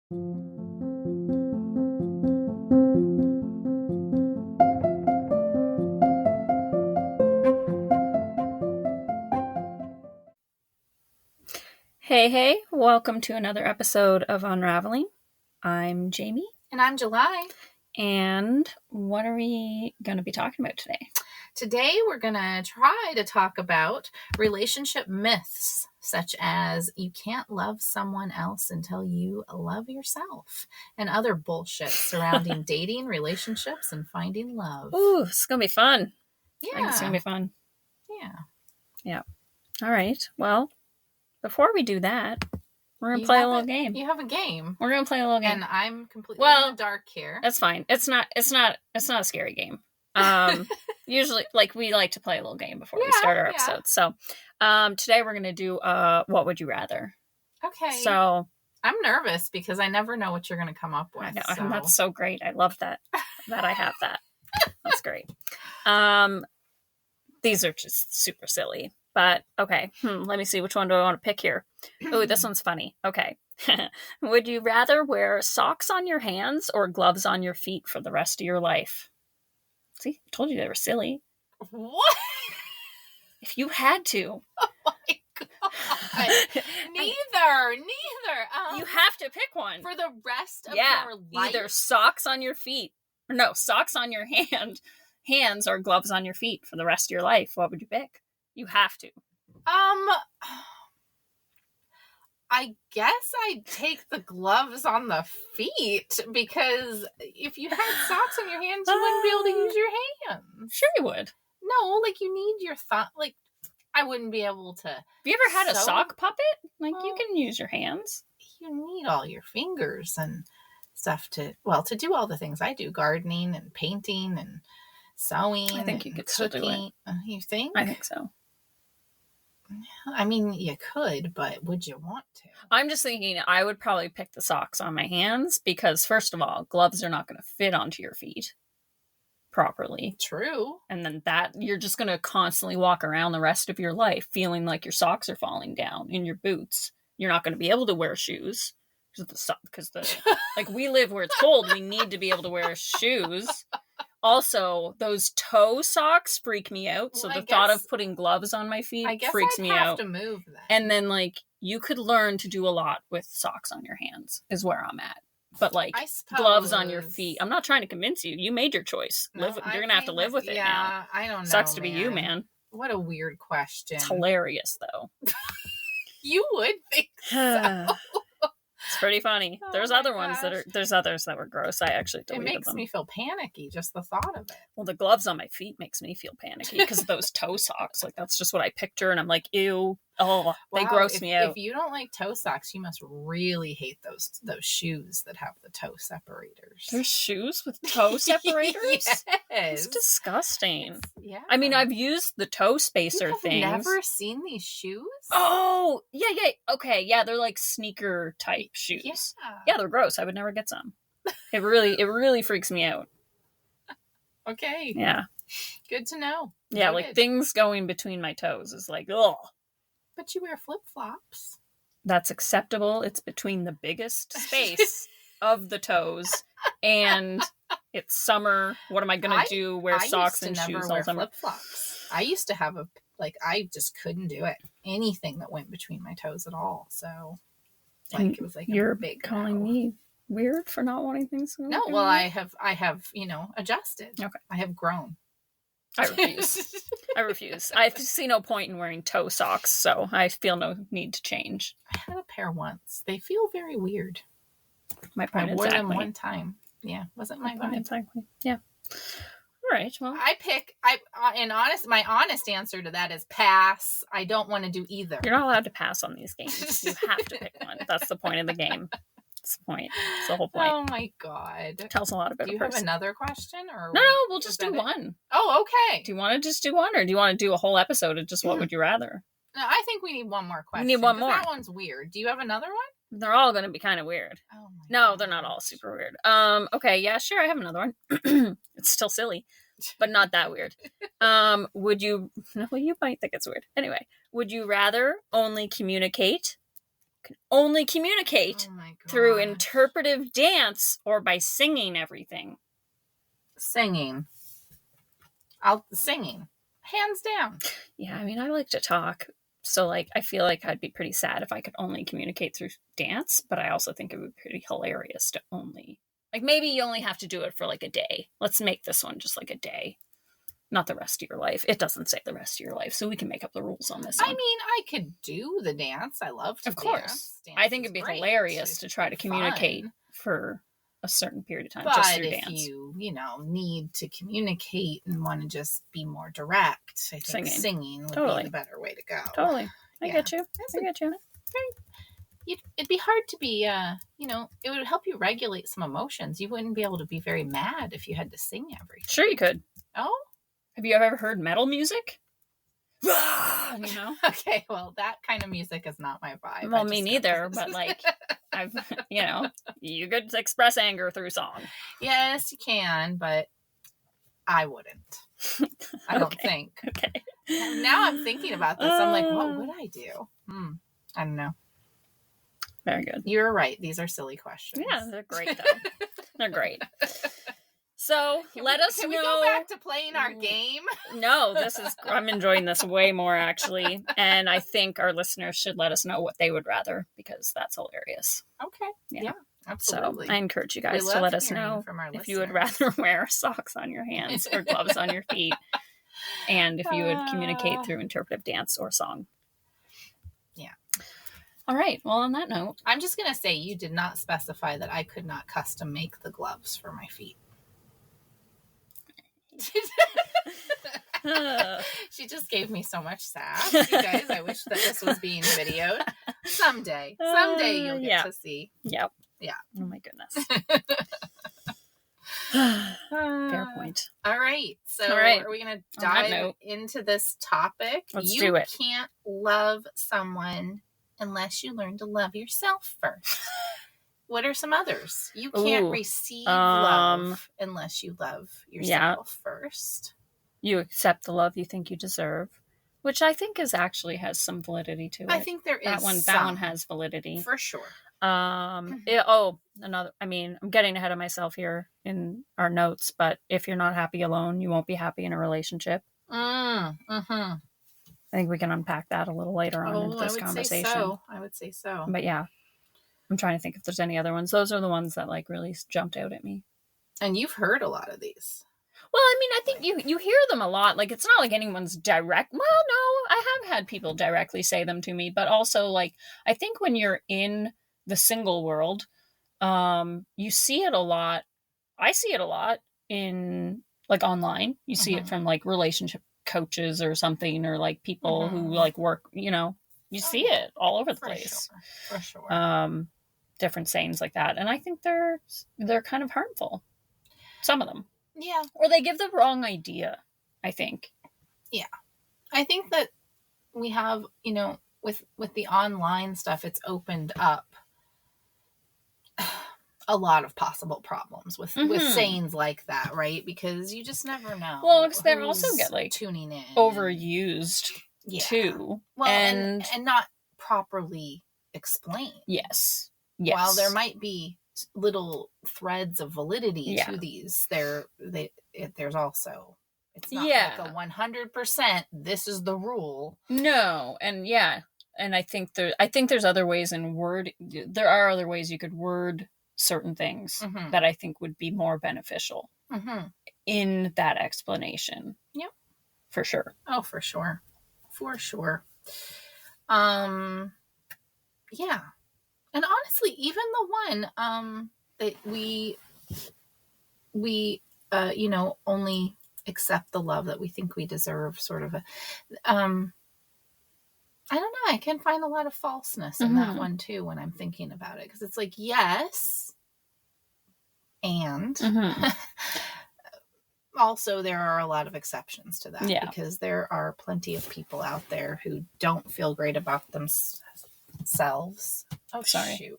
Hey, welcome to another episode of Unraveling. I'm Jamie. And I'm July. And what are we going to be talking about today? Today we're going to try to talk about relationship myths, such as you can't love someone else until you love yourself, and other bullshit surrounding dating, relationships, and finding love. Ooh, it's going to be fun. Yeah. I think it's going to be fun. Yeah. All right. Well, before we do that, we're going to play a little game. You have a game. We're going to play a little game. And I'm completely in the dark here. That's fine. It's not a scary game. Usually, we like to play a little game before we start our episode. So, today we're going to do what would you rather? Okay. So, I'm nervous because I never know what you're going to come up with. I know. That's so great. I love that I have that. That's great. These are just super silly. But, okay, let me see. Which one do I want to pick here? Oh, this one's funny. Okay. Would you rather wear socks on your hands or gloves on your feet for the rest of your life? See, I told you they were silly. What? If you had to. Oh, my God. Neither. You have to pick one. For the rest of your life? Either socks on your feet. No, socks on your hands or gloves on your feet for the rest of your life. What would you pick? You have to. I guess I'd take the gloves on the feet, because if you had socks on your hands, you wouldn't be able to use your hands. Sure you would. No, you need your thumb. I wouldn't be able to. Have you ever had a sock puppet? You can use your hands. You need all your fingers and stuff to do all the things I do. Gardening and painting and sewing. I think you could still do it. You think? I think so. I mean, you could, but would you want to? I'm just thinking I would probably pick the socks on my hands because, first of all, gloves are not going to fit onto your feet properly. True. And then you're just going to constantly walk around the rest of your life feeling like your socks are falling down in your boots. You're not going to be able to wear shoes because we live where it's cold. We need to be able to wear shoes. Also, those toe socks freak me out. So the thought of putting gloves on my feet freaks me out. I have to move then. And then, you could learn to do a lot with socks on your hands is where I'm at. But, gloves on your feet. I'm not trying to convince you. You made your choice. You're going to have to live with it now. I don't know, Sucks to be you, man. What a weird question. It's hilarious, though. You would think so. It's pretty funny. There's other ones there's others that were gross. I actually deleted them. It makes me feel panicky, just the thought of it. Well, the gloves on my feet makes me feel panicky because of those toe socks. That's just what I picture, and I'm like, ew. Oh, they gross me out. If you don't like toe socks, you must really hate those shoes that have the toe separators. There's shoes with toe separators? Yes. It's disgusting. Yeah. I mean, I've used the toe spacer things. You've never seen these shoes? Oh, yeah. Okay, yeah, they're like sneaker type shoes. Yeah, they're gross. I would never get some. It really freaks me out. Okay. Yeah. Good to know. Yeah, things going between my toes is ugh. But you wear flip-flops. That's acceptable. It's between the biggest space of the toes, and it's summer. What am I going to do? Wear socks and shoes all summer? Flip-flops. I used to have I just couldn't do it. Anything that went between my toes at all. So, it was you're a big calling me weird for not wanting things. No, well, I have adjusted. Okay, I have grown. I refuse. I see no point in wearing toe socks, so I feel no need to change. I had a pair once. They feel very weird. My point I wore them one time. Yeah, wasn't my vibe. Exactly. Yeah. All right. Well, my honest answer to that is pass. I don't want to do either. You're not allowed to pass on these games. You have to pick one. That's the point of the game. That's the point. It's the whole point. Oh my God. It tells a lot about a person. Do you have another question? Or no, we'll just do one. Oh, okay. Do you want to just do one, or do you want to do a whole episode of just what would you rather? No, I think we need one more question. We need one more. That one's weird. Do you have another one? They're all going to be kind of weird. Oh my No, God. They're not all super weird. Okay, yeah, sure, I have another one. It's still silly, but not that weird. Would you... No, you might think it's weird. Anyway, would you rather only communicate can only communicate through interpretive dance or by singing everything. Singing. Singing. Hands down. Yeah, I mean, I like to talk. So, like, I feel like I'd be pretty sad if I could only communicate through dance, but I also think it would be pretty hilarious to only... Like, maybe you only have to do it for, like, a day. Let's make this one just, like, a day. Not the rest of your life. It doesn't say the rest of your life, so we can make up the rules on this one. I mean, I could do the dance. I love to Of course. Dance I think it'd be hilarious to try to communicate for a certain period of time just through dance. But if you need to communicate and want to just be more direct, I think singing would be the better way to go. Totally. I get you. It'd be hard to be, it would help you regulate some emotions. You wouldn't be able to be very mad if you had to sing everything. Sure you could. Oh? Have you ever heard metal music? Okay, well, that kind of music is not my vibe. Well, me neither, but like, I've, you could express anger through song. Yes, you can, but I wouldn't. I don't think. Okay. Now I'm thinking about this. I'm like, what would I do? I don't know. Very good. You're right. These are silly questions. Yeah, they're great, though. They're great. So let us know. Can we go back to playing our game? No, I'm enjoying this way more, actually. And I think our listeners should let us know what they would rather, because that's hilarious. Okay. Yeah, absolutely. So I encourage you guys to let us know if you would rather wear socks on your hands or gloves on your feet, and if you would communicate through interpretive dance or song. Yeah. All right. Well, on that note, I'm just going to say you did not specify that I could not custom make the gloves for my feet. She just gave me so much sass. You guys, I wish that this was being videoed. Someday you'll get to see. Yep. Yeah. Oh my goodness. Fair point. All right. So are we going to dive into this topic? Let's do it. You can't love someone unless you learn to love yourself first. What are some others? You can't receive love unless you love yourself first. You accept the love you think you deserve, which I think has some validity to it. I think there is that one has validity. For sure. I'm getting ahead of myself here in our notes, but if you're not happy alone, you won't be happy in a relationship. I think we can unpack that a little later on into this conversation. I would say so. But yeah. I'm trying to think if there's any other ones. Those are the ones that like really jumped out at me. And you've heard a lot of these. Well, I mean, I think you hear them a lot. Like, it's not like anyone's direct. Well, no, I have had people directly say them to me. But also, like, I think when you're in the single world, you see it a lot. I see it a lot in, like, online. You see it from, like, relationship coaches or something, or, like, people who, like, work, you see it all over the place. For sure. Different sayings like that. And I think they're kind of harmful. Some of them. Yeah. Or they give the wrong idea, I think. Yeah. I think that we have, with the online stuff, it's opened up a lot of possible problems with sayings like that, right? Because you just never know. Well, because they also get, like, tuning in. Overused, too. Well, and not properly explained. Yes. While there might be little threads of validity to these, there's also, it's not like a 100%, this is the rule. No. And and I think there's other ways there are other ways you could word certain things that I think would be more beneficial in that explanation. Yep. For sure. Oh, for sure. For sure. Yeah. And honestly, even the one that we only accept the love that we think we deserve, sort of I don't know, I can find a lot of falseness in that one too when I'm thinking about it, because it's like, yes, and also there are a lot of exceptions to that, because there are plenty of people out there who don't feel great about themselves. Oh, sorry.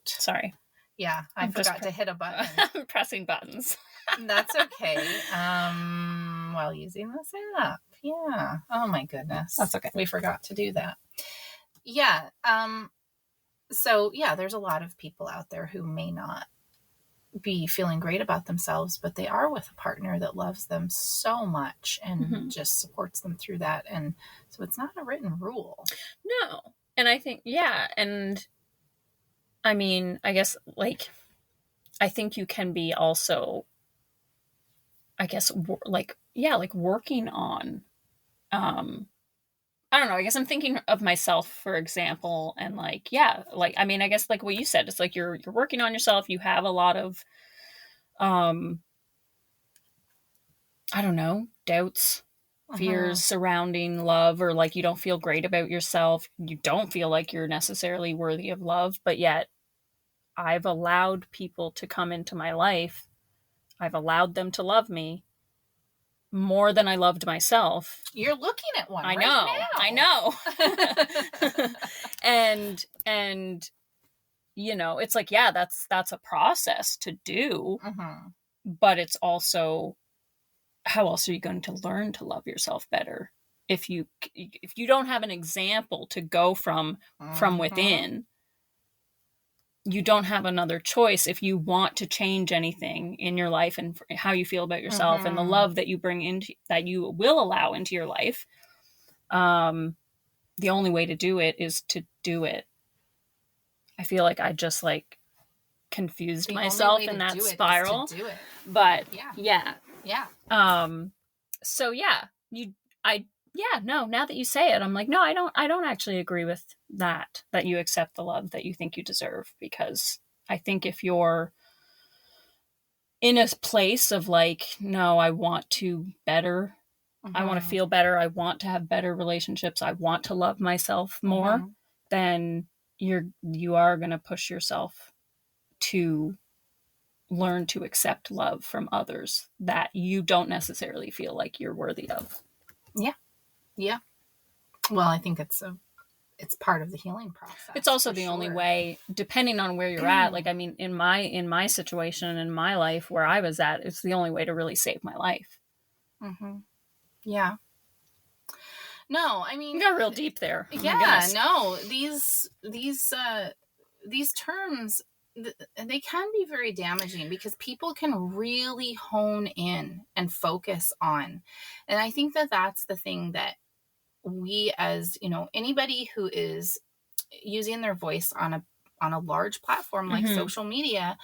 Yeah, I forgot to hit a button. I'm pressing buttons. That's okay. While using this app. Yeah. Oh my goodness. That's okay. We forgot to do that. Yeah. So, yeah, there's a lot of people out there who may not be feeling great about themselves, but they are with a partner that loves them so much and just supports them through that. And so it's not a written rule. No. And I think, yeah. And I mean, I guess, like, I think you can be also, I guess, like, yeah, like working on, I don't know, I guess I'm thinking of myself, for example, and like, yeah, like, I mean, I guess like what you said, it's like you're working on yourself, you have a lot of, um, I don't know, doubts, fears surrounding love, or like you don't feel great about yourself. You don't feel like you're necessarily worthy of love, but yet I've allowed people to come into my life. I've allowed them to love me more than I loved myself. You're looking at one. I right know. now. I know. and you know, it's like, yeah, that's a process to do, but it's also, how else are you going to learn to love yourself better if you don't have an example to go from within? You don't have another choice if you want to change anything in your life and how you feel about yourself and the love that you bring into, that you will allow into your life. The only way to do it is to do it. I feel like I just like confused myself in that spiral. But yeah. So yeah, now that you say it, I'm like, no, I don't actually agree with that you accept the love that you think you deserve, because I think if you're in a place of like, no, I want to better, I want to feel better, I want to have better relationships, I want to love myself more, then you are going to push yourself to learn to accept love from others that you don't necessarily feel like you're worthy of. Yeah. Well, I think it's part of the healing process. It's also the only way, depending on where you're at. Like, I mean, in my situation, in my life where I was at, it's the only way to really save my life. Yeah. No, I mean, you got real deep there. Yeah, no, these terms, they can be very damaging because people can really hone in and focus on. And I think that that's the thing that we, as, you know, anybody who is using their voice on a large platform like social media,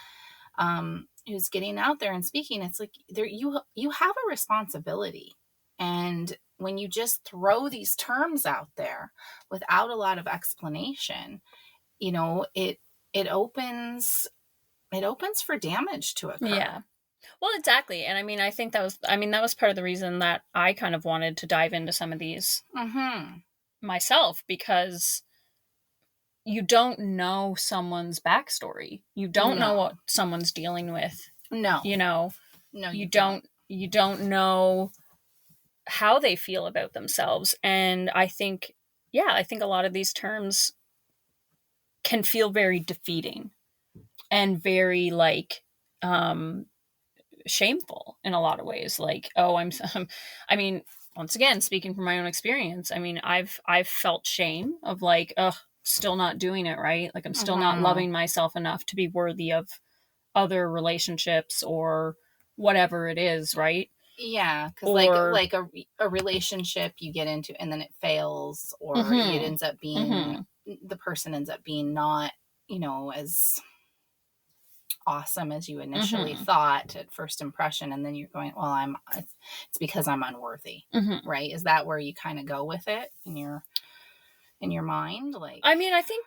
who's getting out there and speaking, it's like you have a responsibility. And when you just throw these terms out there without a lot of explanation, you know, it opens for damage to occur. Yeah. Well, exactly. And I mean, I think that was part of the reason that I kind of wanted to dive into some of these myself, because you don't know someone's backstory. You don't know what someone's dealing with. No. You know, no, you don't know how they feel about themselves. And I think a lot of these terms can feel very defeating and very like, shameful in a lot of ways. Like, oh, I mean, once again, speaking from my own experience, I mean, I've felt shame of like, still not doing it right. Like, I'm still not loving myself enough to be worthy of other relationships or whatever it is, right? Yeah, because like a relationship you get into and then it fails, or it ends up being the person ends up being not, you know, as awesome as you initially thought at first impression, and then you're going, well, it's because I'm unworthy, right? Is that where you kind of go with it in your mind? Like, I mean, I think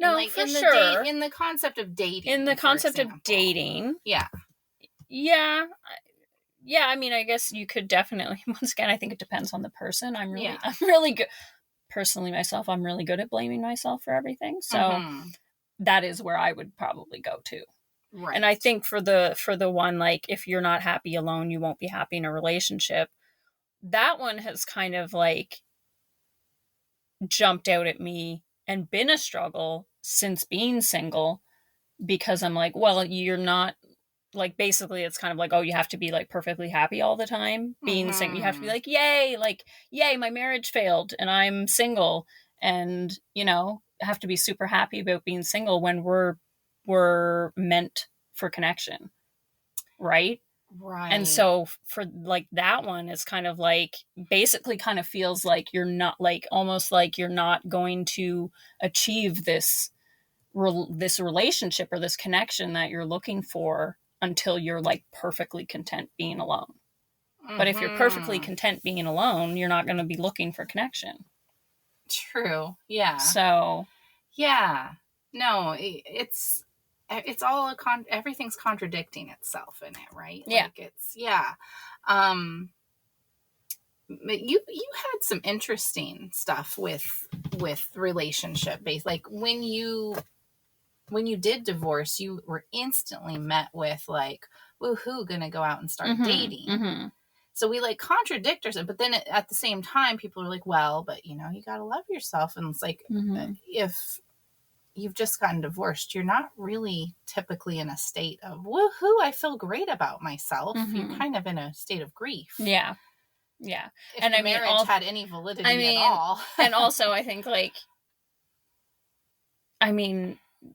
like for sure in the concept of dating, yeah. I mean, I guess you could definitely, once again, I think it depends on the person. I'm really good personally myself. I'm really good at blaming myself for everything, so that is where I would probably go to. Right. And I think for the one, like, if you're not happy alone, you won't be happy in a relationship. That one has kind of like jumped out at me and been a struggle since being single, because I'm like, well, you're not, like, basically it's kind of like, oh, you have to be like perfectly happy all the time being single. You have to be like, yay, my marriage failed and I'm single, and, you know, have to be super happy about being single when we're meant for connection, right? Right. And so for like that one is kind of like basically kind of feels like you're not like almost like you're not going to achieve this relationship or this connection that you're looking for until you're like perfectly content being alone. But if you're perfectly content being alone, you're not going to be looking for connection. True. Yeah. So yeah, no, it's all everything's contradicting itself in it, right? Yeah. Like it's but you had some interesting stuff with relationship based, like when you did divorce, you were instantly met with like, woohoo, gonna go out and start dating. So we like contradict ourselves, but then at the same time, people are like, well, but you know, you gotta love yourself. And it's like, if you've just gotten divorced, you're not really typically in a state of woohoo, I feel great about myself. You're kind of in a state of grief. Yeah. Yeah. If the marriage had any validity at all. And also I think like,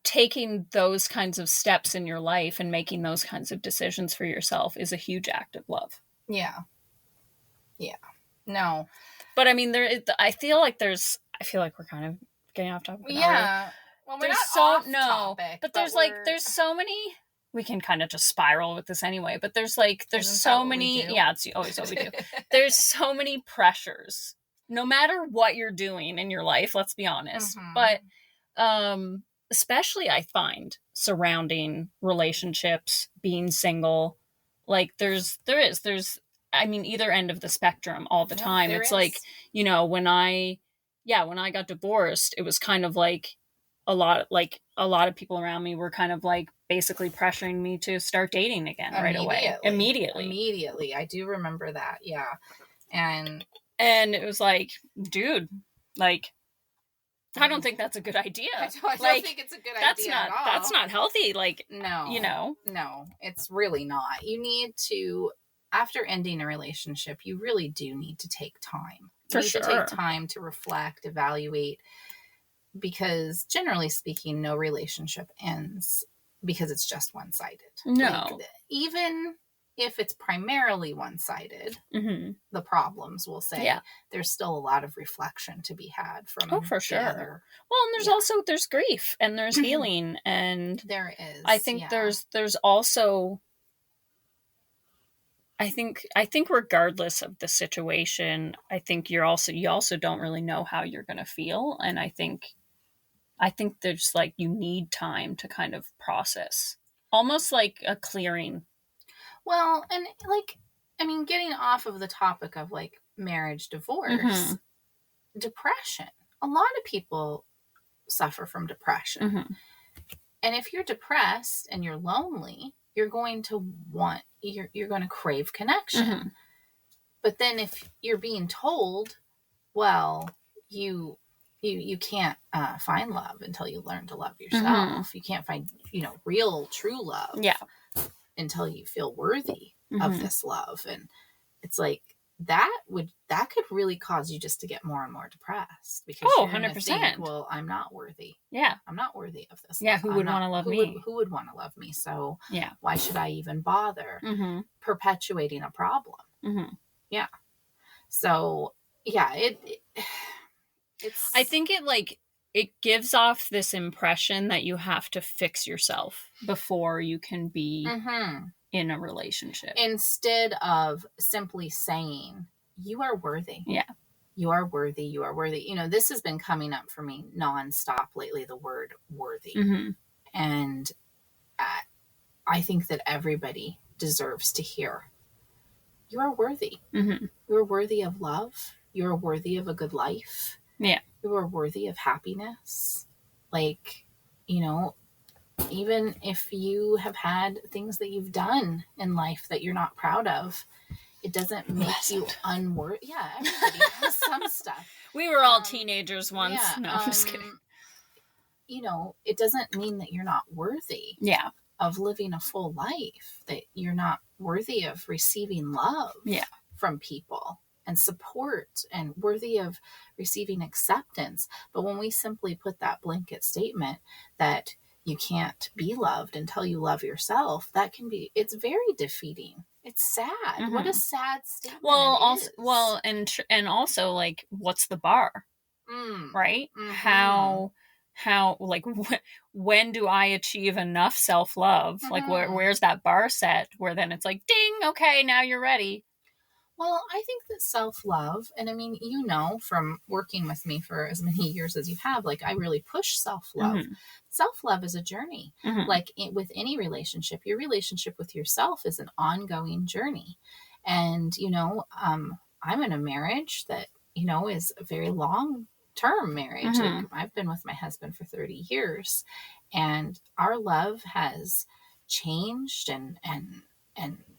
taking those kinds of steps in your life and making those kinds of decisions for yourself is a huge act of love. Yeah. Yeah. No. But I feel like we're kind of getting off topic. Yeah. Well, we're not off topic, but there's so many. We can kind of just spiral with this anyway. But there's so many. Yeah, it's always what we do. There's so many pressures, no matter what you're doing in your life. Let's be honest. But especially I find surrounding relationships, being single, like there's either end of the spectrum all the time. It's like, you know, when I got divorced, it was kind of like a lot of people around me were kind of like basically pressuring me to start dating again right away. Immediately. I do remember that. Yeah. And it was like, dude, like, I don't think that's a good idea. I don't think it's a good idea at all. That's not healthy. Like, no, you know, no, it's really not. You need to, after ending a relationship, you really do need to take time. You need to take time to reflect, evaluate, because generally speaking, no relationship ends because it's just one-sided. No. Like, even if it's primarily one-sided, the problems, we'll say, there's still a lot of reflection to be had from for sure. Other, well, and there's grief and there's healing, and there is. I think there's also, I think regardless of the situation, I think you also don't really know how you're going to feel, and I think there's like, you need time to kind of process, almost like a clearing. Well, and like, getting off of the topic of like marriage, divorce, depression. A lot of people suffer from depression. And if you're depressed and you're lonely, you're going to crave connection. But then if you're being told, well, you can't find love until you learn to love yourself. You can't find, real, true love. Yeah. Until you feel worthy of this love. And it's like, that could really cause you just to get more and more depressed, because 100%. Think, well, I'm not worthy. Yeah. I'm not worthy of this. Yeah. Who would want to love me? Who would want to love me? So yeah. Why should I even bother perpetuating a problem? Yeah. So yeah, it's, I think it gives off this impression that you have to fix yourself before you can be in a relationship. Instead of simply saying, you are worthy. Yeah. You are worthy. You are worthy. This has been coming up for me nonstop lately, the word worthy. And I think that everybody deserves to hear, you are worthy. You are worthy of love. You are worthy of a good life. Yeah. You are worthy of happiness. Like, even if you have had things that you've done in life that you're not proud of, it doesn't make you unworthy. Yeah, everybody has some stuff. We were all teenagers once. Yeah, no, I'm just kidding. It doesn't mean that you're not worthy of living a full life, that you're not worthy of receiving love from people. and support and worthy of receiving acceptance. But when we simply put that blanket statement that you can't be loved until you love yourself, that can be, it's very defeating. It's sad. Mm-hmm. What a sad statement. And also, like, what's the bar? Right? How like when do I achieve enough self-love? Like where's that bar set where then it's like, ding, okay, now you're ready. Well, I think that self-love, and I mean, you know, from working with me for as many years as you have, like, I really push self-love. Self-love is a journey. Like with any relationship, your relationship with yourself is an ongoing journey. And, you know, I'm in a marriage that, you know, is a very long-term marriage. Like, I've been with my husband for 30 years, and our love has changed and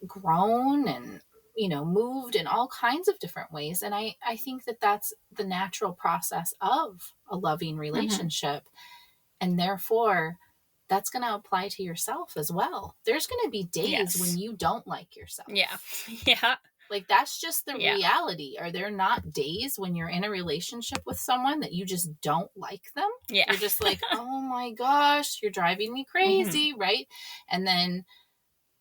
grown and, you know, moved in all kinds of different ways. And I think that that's the natural process of a loving relationship. And therefore, that's going to apply to yourself as well. There's going to be days when you don't like yourself. Yeah. Yeah. Like, that's just the reality. Are there not days when you're in a relationship with someone that you just don't like them? Yeah. You're just like, oh my gosh, you're driving me crazy, right? And then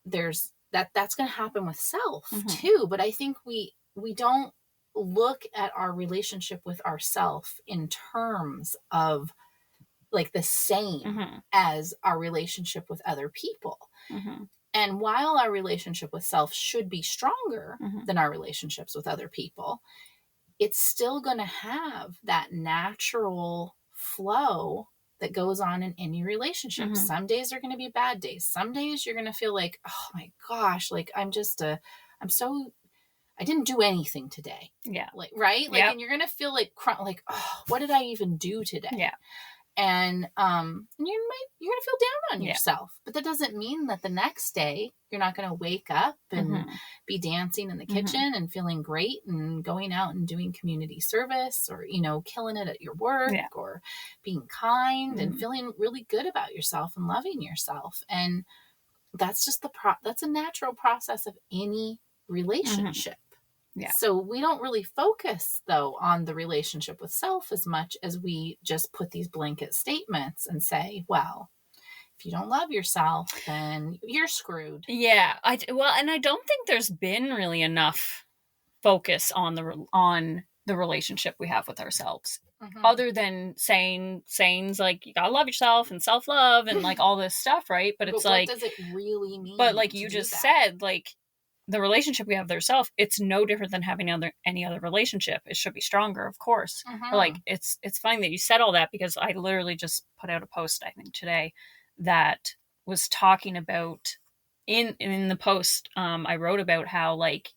there's that's going to happen with self too. But I think we don't look at our relationship with ourself in terms of like the same as our relationship with other people. And while our relationship with self should be stronger than our relationships with other people, it's still going to have that natural flow that goes on in any relationship. Some days are going to be bad days. Some days you're going to feel like, oh my gosh, like I didn't do anything today. Yeah. Like, right? Like, and you're going to feel like, oh, what did I even do today? Yeah. And you're going to feel down on yourself. But that doesn't mean that the next day you're not going to wake up and be dancing in the kitchen and feeling great and going out and doing community service, or, you know, killing it at your work, or being kind and feeling really good about yourself and loving yourself. And that's just that's a natural process of any relationship. Yeah. So we don't really focus, though, on the relationship with self as much as we just put these blanket statements and say, well, if you don't love yourself, then you're screwed. Yeah. And I don't think there's been really enough focus on the relationship we have with ourselves. Other than sayings like you gotta love yourself and self-love and like all this stuff, right? But it's like, what does it really mean? But like you just said, like, the relationship we have with ourselves, it's no different than having any other relationship. It should be stronger, of course. But like, it's funny that you said all that, because I literally just put out a post, I think today, that was talking about in the post. I wrote about how, like,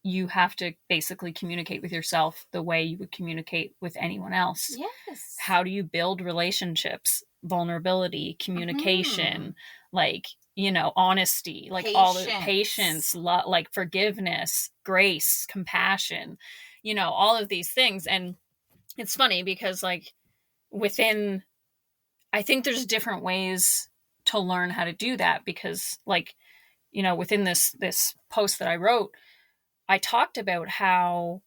you have to basically communicate with yourself the way you would communicate with anyone else. Yes. How do you build relationships? Vulnerability, communication, like, you know, honesty, like all the patience, like forgiveness, grace, compassion, you know, all of these things. And it's funny because, like, I think there's different ways to learn how to do that, because, like, you know, within this post that I wrote, I talked about how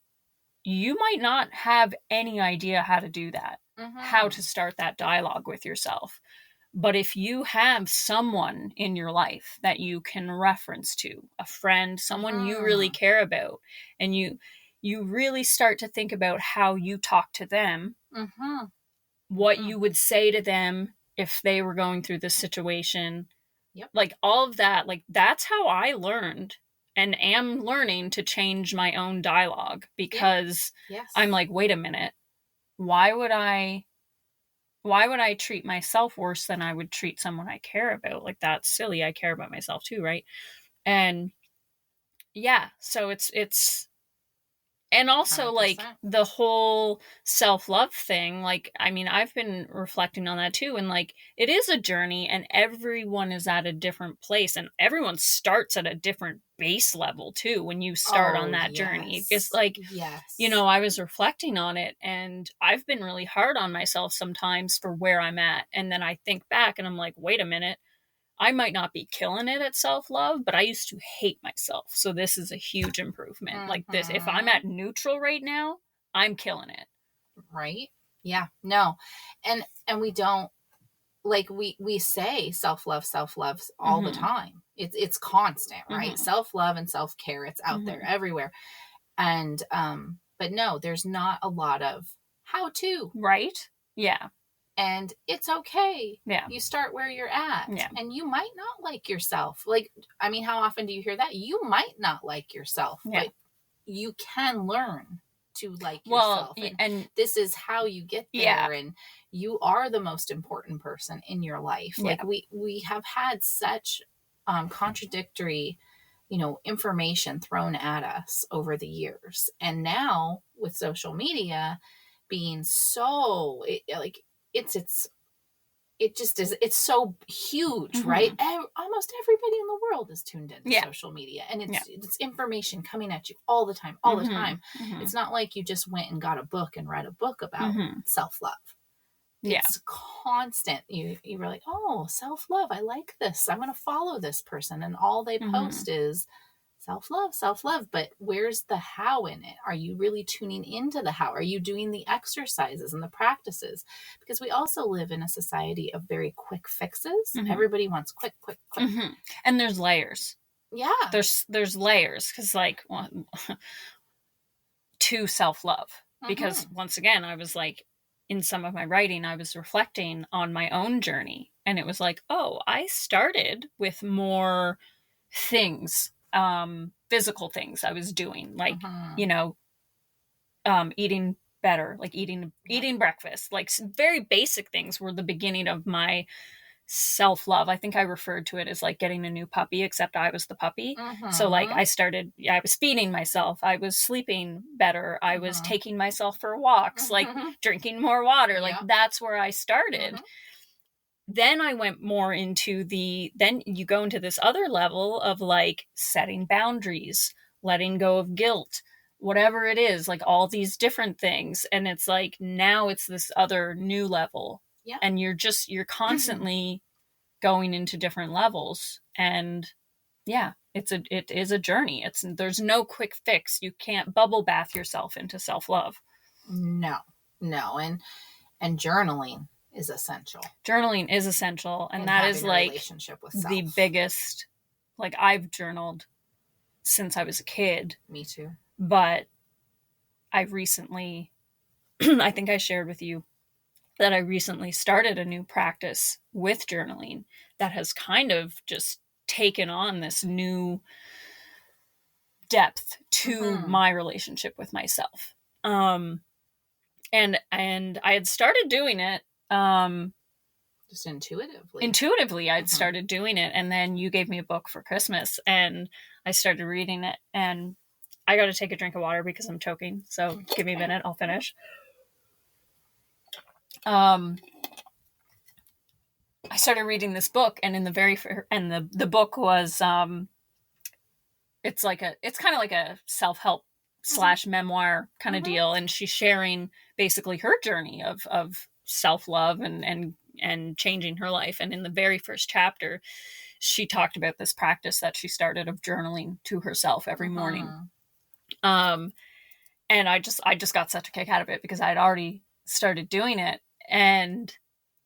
you might not have any idea how to do that, how to start that dialogue with yourself. But if you have someone in your life that you can reference to, a friend, someone you really care about, and you really start to think about how you talk to them, what you would say to them if they were going through this situation, like all of that, like that's how I learned and am learning to change my own dialogue, because I'm like, wait a minute, why would I treat myself worse than I would treat someone I care about? Like, that's silly. I care about myself too, right? And yeah, so it's and also 100%. Like the whole self-love thing, like, I mean, I've been reflecting on that too, and like, it is a journey, and everyone is at a different place, and everyone starts at a different base level too when you start on that journey. It's like, you know, I was reflecting on it, and I've been really hard on myself sometimes for where I'm at, and then I think back and I'm like, wait a minute, I might not be killing it at self-love, but I used to hate myself. So this is a huge improvement. Like this, if I'm at neutral right now, I'm killing it. Right? Yeah. No. And we don't, like, we say self-love all the time. It's constant, right? Self-love and self-care, it's out there everywhere. And but no, there's not a lot of how to. Right? Yeah. And it's okay. Yeah. You start where you're at. Yeah. And you might not like yourself. Like, I mean, how often do you hear that? You might not like yourself, but you can learn to like yourself. And this is how you get there. And you are the most important person in your life. Like, we have had such contradictory, information thrown at us over the years. And now with social media being so, it's so huge, right? Almost everybody in the world is tuned into social media, and it's information coming at you all the time. It's not like you just went and got a book and read a book about self-love. It's constant. You were like, oh, self-love, I like this, I'm going to follow this person, and all they post is self-love. But where's the how in it? Are you really tuning into the how? Are you doing the exercises and the practices? Because we also live in a society of very quick fixes. Everybody wants quick. And there's layers. Yeah. There's layers, because like to self-love. Because once again, I was like, in some of my writing, I was reflecting on my own journey, and it was like, oh, I started with more things, physical things I was doing, like, eating better, like eating breakfast, like very basic things were the beginning of my self-love. I think I referred to it as like getting a new puppy, except I was the puppy. So like I was feeding myself, I was sleeping better, I was taking myself for walks, like drinking more water, like that's where I started. Then I went more into then you go into this other level of like setting boundaries, letting go of guilt, whatever it is, like all these different things. And it's like, now it's this other new level. Yeah. And you're constantly going into different levels. And it is a journey. There's no quick fix. You can't bubble bath yourself into self-love. No. And journaling is essential. And that is like relationship with self. The biggest, like, I've journaled since I was a kid. Me too. But I recently, I think I shared with you that I recently started a new practice with journaling that has kind of just taken on this new depth to my relationship with myself. And I had started doing it, just intuitively. I'd started doing it, and then you gave me a book for Christmas, and I started reading it, and I got to take a drink of water because I'm choking. So give me a minute, I'll finish. I started reading this book, and in the book was it's kind of like a self-help / memoir kind of deal, and she's sharing basically her journey of self-love and changing her life. And in the very first chapter, she talked about this practice that she started of journaling to herself every morning. And I just got such a kick out of it because I had already started doing it.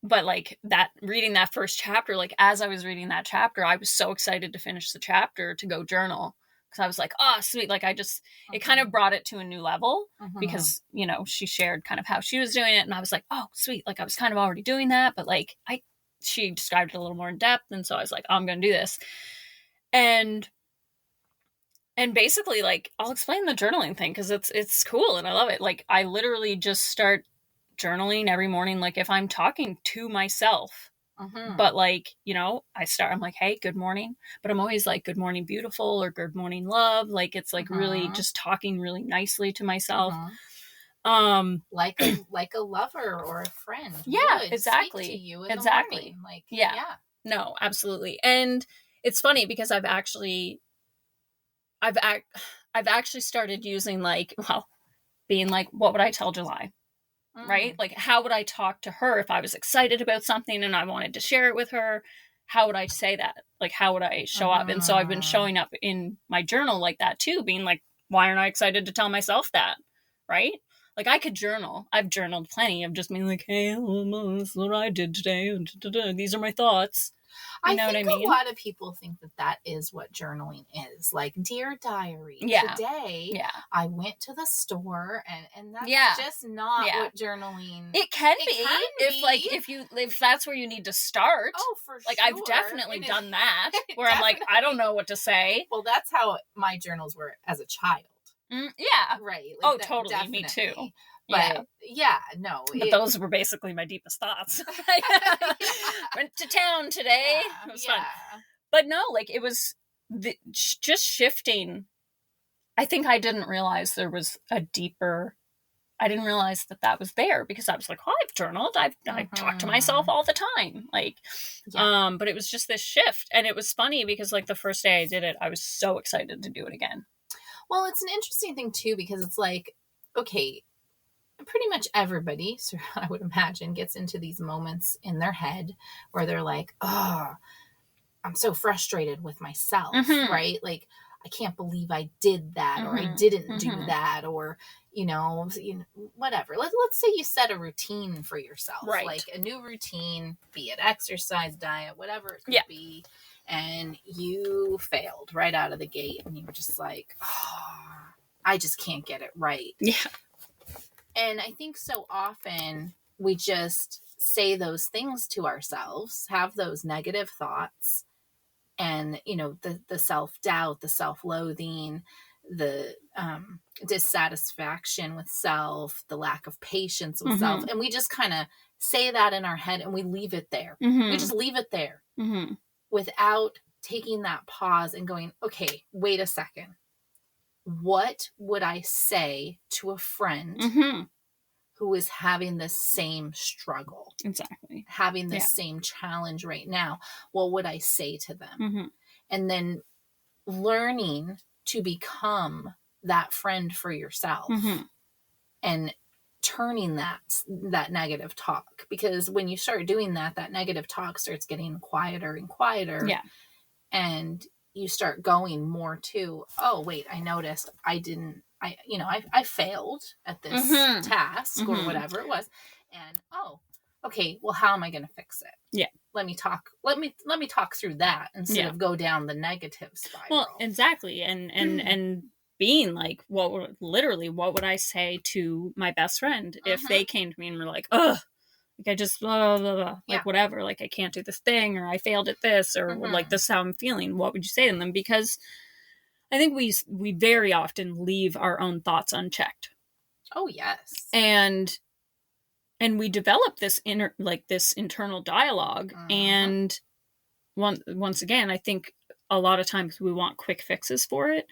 But like that, reading that first chapter, like as I was reading that chapter, I was so excited to finish the chapter to go journal. Cause I was like, oh, sweet. Like it kind of brought it to a new level because, she shared kind of how she was doing it. And I was like, oh, sweet. Like I was kind of already doing that, but like she described it a little more in depth. And so I was like, I'm going to do this. And basically, like, I'll explain the journaling thing because it's cool and I love it. Like I literally just start journaling every morning, like if I'm talking to myself. But like, I'm like, hey, good morning. But I'm always like, good morning, beautiful, or good morning, love. Like it's like really just talking really nicely to myself. Like a lover or a friend. Yeah, exactly. Speak to you in the morning. Like, yeah. No, absolutely. And it's funny because I've actually started using being like, what would I tell July? Right? Like, how would I talk to her if I was excited about something and I wanted to share it with her? how would I say that? Like, how would I show up? And so I've been showing up in my journal like that too, being like, why aren't I excited to tell myself that? Right? Like, I could journal. I've journaled plenty of just being like, hey, this is what I did today. These are my thoughts. You know what I mean? A lot of people think that is what journaling is. Like, dear diary, today I went to the store, and that's just not what journaling. It can be if that's where you need to start. Oh, for sure. Like, I've definitely done that where I'm like, I don't know what to say. Well, that's how my journals were as a child. Yeah. Right. Like, totally. Definitely. Me too. But no. But those were basically my deepest thoughts. Went to town today. It was fun. But no, like, it was just shifting. I think I didn't realize there was a deeper. I didn't realize that was there because I was like, oh, I've journaled. I talk to myself all the time. Like, but it was just this shift. And it was funny because, like, the first day I did it, I was so excited to do it again. Well, it's an interesting thing too, because it's like, okay, pretty much everybody, so I would imagine, gets into these moments in their head where they're like, oh, I'm so frustrated with myself, right? Like, I can't believe I did that, or I didn't do that, or, you know, whatever. Let's say you set a routine for yourself, right? Like a new routine, be it exercise, diet, whatever it could be. And you failed right out of the gate, and you were just like, oh, I just can't get it right. Yeah. And I think so often we just say those things to ourselves, have those negative thoughts, and, you know, the self-doubt, the self-loathing, the dissatisfaction with self, the lack of patience with self. And we just kind of say that in our head and we leave it there. We just leave it there. Without taking that pause and going, okay, wait a second. What would I say to a friend who is having the same struggle? Exactly. Having the same challenge right now? What would I say to them? And then learning to become that friend for yourself and turning that negative talk, because when you start doing that negative talk starts getting quieter and quieter, and you start going more to, oh wait, I noticed I failed at this task or whatever it was, and oh, okay, well, how am I going to fix it? Let me talk through that instead of go down the negative spiral. Well, exactly. And being like, what would I say to my best friend if they came to me and were like, ugh, like, I just blah, blah, blah, like, whatever, like, I can't do this thing, or I failed at this, or like, this is how I'm feeling. What would you say to them? Because I think we very often leave our own thoughts unchecked. Oh, yes. And we develop this internal dialogue. And once again, I think a lot of times we want quick fixes for it.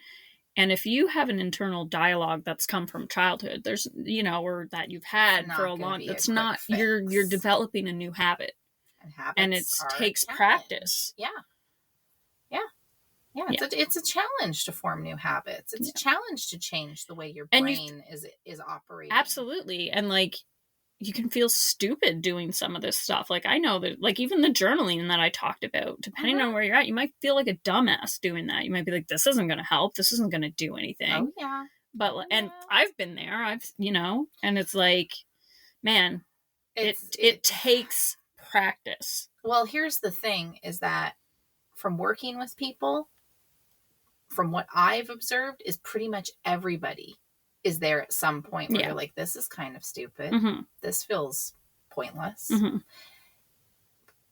And if you have an internal dialogue that's come from childhood, there's, you know, or that you've had for a long, that's not, you're developing a new habit. And it takes practice. Yeah. It's a challenge to form new habits. It's a challenge to change the way your brain is operating. Absolutely. And like, you can feel stupid doing some of this stuff. Like, I know that, like, even the journaling that I talked about, depending on where you're at, you might feel like a dumbass doing that. You might be like, this isn't going to help. This isn't going to do anything. Oh, yeah. But, and I've been there. And it's like, man, it takes practice. Well, here's the thing, is that from working with people, from what I've observed, is pretty much everybody is there at some point where you're like, this is kind of stupid. This feels pointless.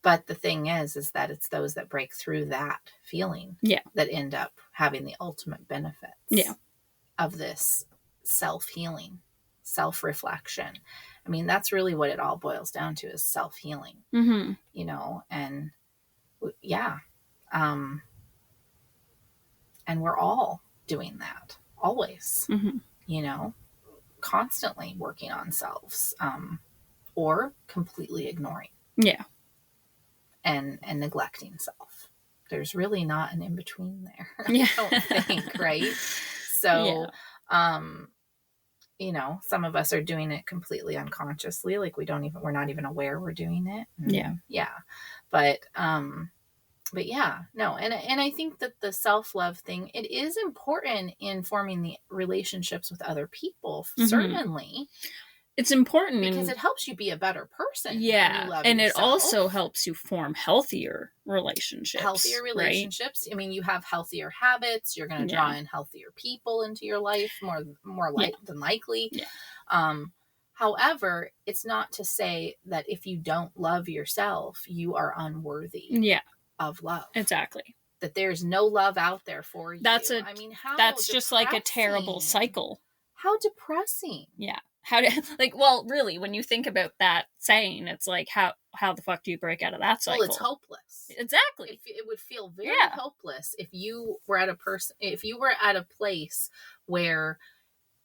But the thing is that it's those that break through that feeling that end up having the ultimate benefits of this self-healing, self-reflection. I mean, that's really what it all boils down to, is self-healing, you know, and and we're all doing that always. You know, constantly working on selves, or completely ignoring. And neglecting self. There's really not an in-between there. I don't think, right? So, you know, some of us are doing it completely unconsciously. Like, we're not even aware we're doing it. But, But yeah, no. And I think that the self-love thing, it is important in forming the relationships with other people, certainly. It's important because it helps you be a better person when you yeah, love and yourself. it also helps you form healthier relationships. Right? I mean, you have healthier habits. You're going to draw in healthier people into your life more than likely. Yeah. However, it's not to say that if you don't love yourself, you are unworthy of love. Exactly. That there's no love out there for you. That's that's just like a terrible cycle. How depressing. Yeah. How to well, really, when you think about that saying, it's like how the fuck do you break out of that cycle? Well, it's hopeless. Exactly. It would feel very hopeless if you were at a place where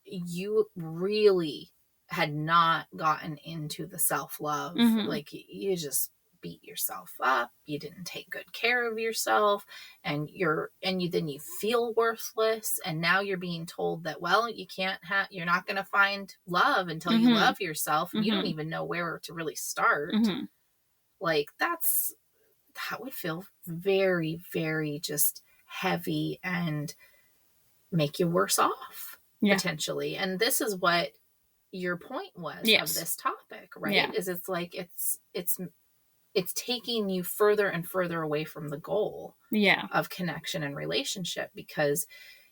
you really had not gotten into the self-love. Like, you just beat yourself up, you didn't take good care of yourself, and then you feel worthless, and now you're being told that, well, you're not going to find love until you love yourself, and you don't even know where to really start. Like, that would feel very, very just heavy and make you worse off potentially. And this is what your point was of this topic, right? Is it's like it's taking you further and further away from the goal of connection and relationship, because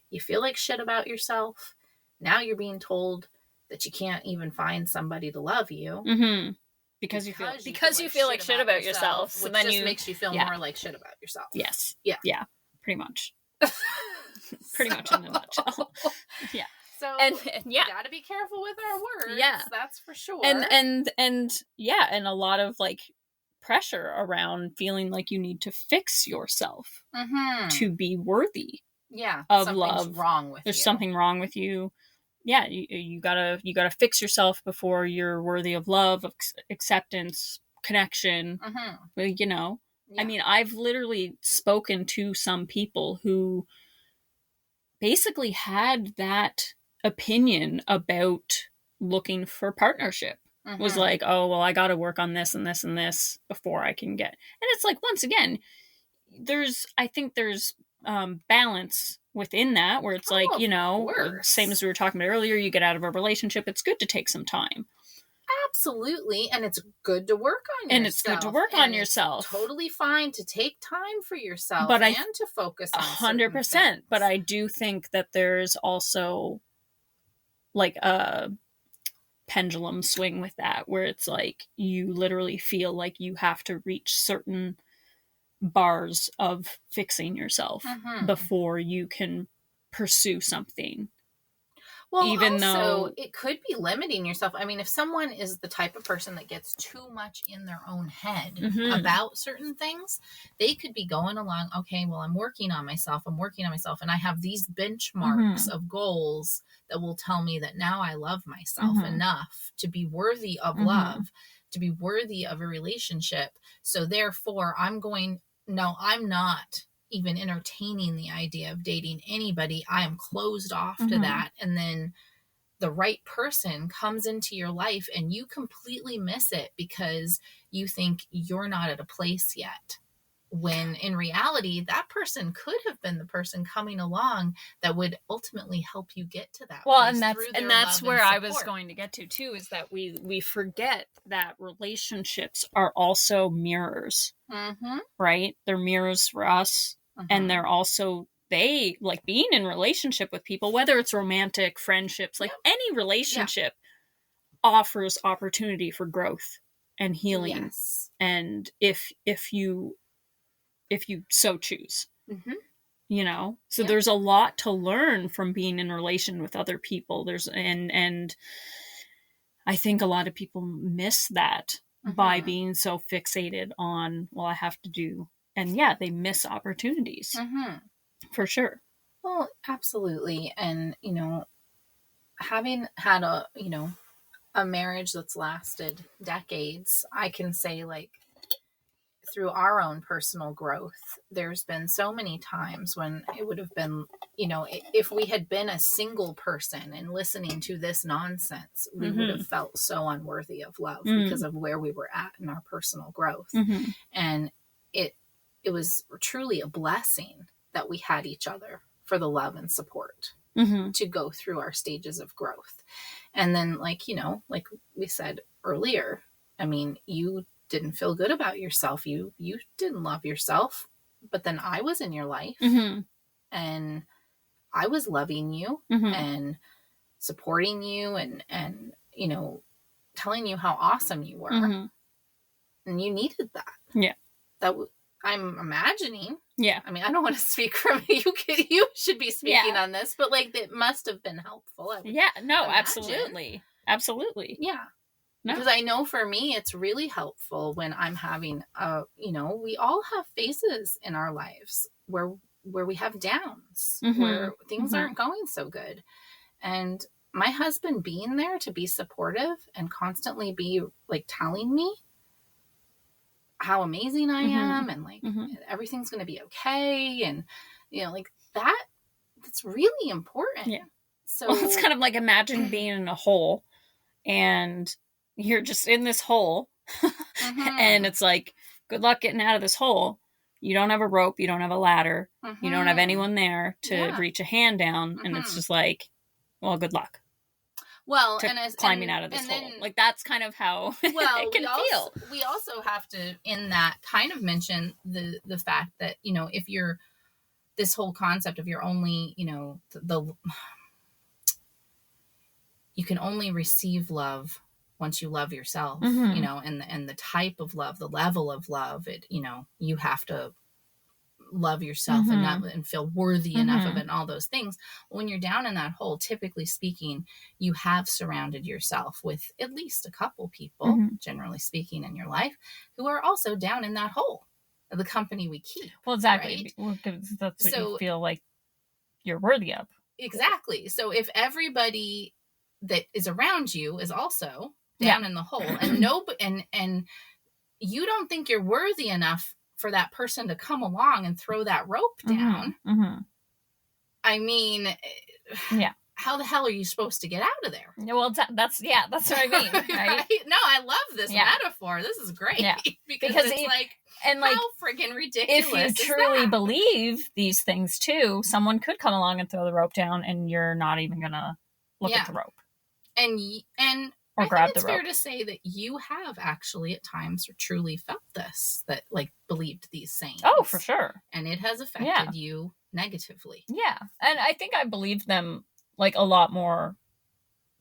you feel like shit about yourself. Now you're being told that you can't even find somebody to love you. Because you feel like shit about yourself, which then just makes you feel more like shit about yourself. Yes. Yeah. Pretty much. Pretty much in a nutshell. Yeah. So you got to be careful with our words. Yeah, that's for sure. And a lot of like pressure around feeling like you need to fix yourself to be worthy. Yeah, of something's love. Wrong with There's you. something wrong with you. Yeah, you gotta fix yourself before you're worthy of love, of acceptance, connection. You know, I mean, I've literally spoken to some people who basically had that opinion about looking for partnership. Was like, oh, well, I got to work on this and this and this before I can get. And it's like, once again, I think there's balance within that, where it's like, you know, same as we were talking about earlier, you get out of a relationship, it's good to take some time. Absolutely. And it's good to work on yourself. Totally fine to take time for yourself, and to focus on 100%. But I do think that there's also like a pendulum swing with that, where it's like you literally feel like you have to reach certain bars of fixing yourself before you can pursue something. Well, even though it could be limiting yourself. I mean, if someone is the type of person that gets too much in their own head about certain things, they could be going along, okay, well, I'm working on myself, and I have these benchmarks of goals that will tell me that now I love myself enough to be worthy of love, to be worthy of a relationship. So therefore, I'm not even entertaining the idea of dating anybody. I am closed off to that. And then the right person comes into your life and you completely miss it because you think you're not at a place yet. When in reality, that person could have been the person coming along that would ultimately help you get to that. Well, and that's where I was going to get to too, is that we forget that relationships are also mirrors, right? They're mirrors for us. And they're also, they like being in relationship with people, whether it's romantic, friendships, like any relationship offers opportunity for growth and healing. Yes. And if you so choose, you know, so there's a lot to learn from being in relation with other people. And I think a lot of people miss that by being so fixated on, well, I have to do. And they miss opportunities for sure. Well, absolutely. And, you know, having had a marriage that's lasted decades, I can say, like, through our own personal growth, there's been so many times when it would have been, you know, if we had been a single person and listening to this nonsense, we would have felt so unworthy of love because of where we were at in our personal growth. And it was truly a blessing that we had each other for the love and support to go through our stages of growth. And then, like, you know, like we said earlier, I mean, you didn't feel good about yourself. You didn't love yourself, but then I was in your life and I was loving you and supporting you and, you know, telling you how awesome you were. And you needed that. Yeah. I'm imagining. Yeah. I mean, I don't want to speak from you. You should be speaking on this, but like it must have been helpful. Yeah. No, imagine. Absolutely. Absolutely. Yeah. No. Because I know for me, it's really helpful when I'm having you know, we all have phases in our lives where we have downs, where things aren't going so good. And my husband being there to be supportive and constantly be like telling me how amazing I am and like everything's going to be okay. And, you know, like that's really important. Yeah. So well, it's kind of like imagine being in a hole and you're just in this hole and it's like, good luck getting out of this hole. You don't have a rope. You don't have a ladder. You don't have anyone there to reach a hand down. And it's just like, well, good luck. Well, climbing out of this hole. Like, that's kind of how it can feel. We also have to, in that, kind of mention the fact that, you know, if you're, this whole concept of you're only, you know, you can only receive love once you love yourself, you know, and the type of love, the level of love, it, you know, you have to love yourself and feel worthy enough of it and all those things. When you're down in that hole, typically speaking, you have surrounded yourself with at least a couple people, generally speaking, in your life who are also down in that hole, the company we keep. Well, exactly. Right? Well, that's what you feel like you're worthy of. Exactly. So if everybody that is around you is also down in the hole and you don't think you're worthy enough for that person to come along and throw that rope down. I mean, how the hell are you supposed to get out of there? Well, that's what I mean, right? Right? No, I love this metaphor. This is great. Yeah. because it's like, and like, how freaking ridiculous. If you truly believe these things too, someone could come along and throw the rope down and you're not even gonna look at the rope. And or I grab think it's the rope. fair to say that you have actually at times truly felt this, that like believed these sayings. Oh, for sure. And it has affected you negatively. Yeah. And I think I believed them like a lot more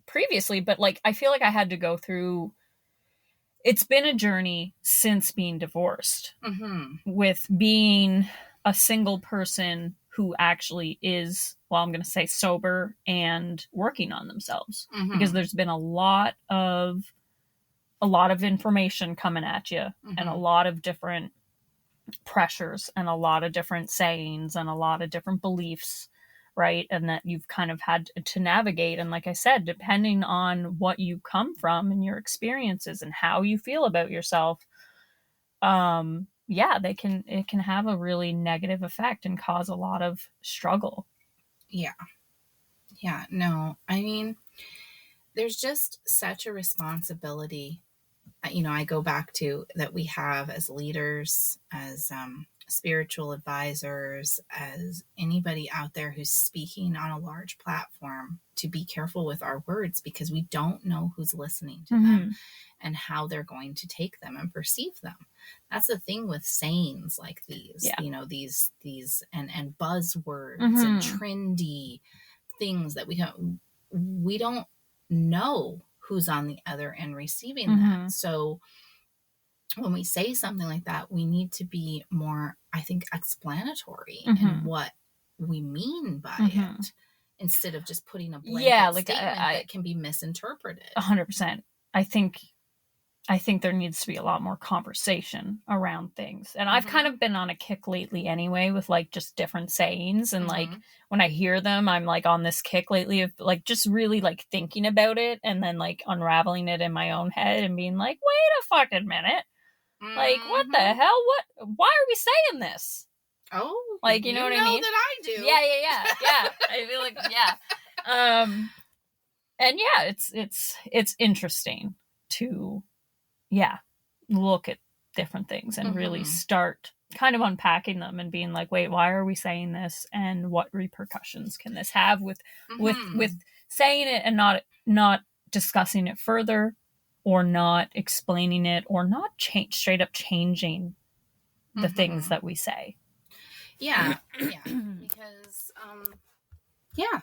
previously, but like I feel like I had to go through, it's been a journey since being divorced with being a single person who actually is, well, I'm going to say sober and working on themselves, because there's been a lot of information coming at you and a lot of different pressures and a lot of different sayings and a lot of different beliefs, right? And that you've kind of had to navigate. And like I said, depending on what you come from and your experiences and how you feel about yourself, it can have a really negative effect and cause a lot of struggle. Yeah, no, I mean, there's just such a responsibility, you know, I go back to that we have as leaders, as spiritual advisors, as anybody out there who's speaking on a large platform, to be careful with our words, because we don't know who's listening to them and how they're going to take them and perceive them. That's the thing with sayings like these, you know, these and buzzwords and trendy things that we don't know who's on the other end receiving that. So when we say something like that, we need to be more, I think, explanatory in what we mean by it, instead of just putting a blanket statement that can be misinterpreted. 100%. I think there needs to be a lot more conversation around things. And I've kind of been on a kick lately anyway with like just different sayings. And like when I hear them, I'm like on this kick lately of like just really like thinking about it and then like unraveling it in my own head and being like, wait a fucking minute. Like, what the hell? Why are we saying this? Oh, like, you know what I mean? That I do. Yeah. I feel like, and yeah, it's interesting to, look at different things and really start kind of unpacking them and being like, wait, why are we saying this, and what repercussions can this have with saying it and not discussing it further, or not explaining it, or not straight up changing the things that we say. Yeah. Because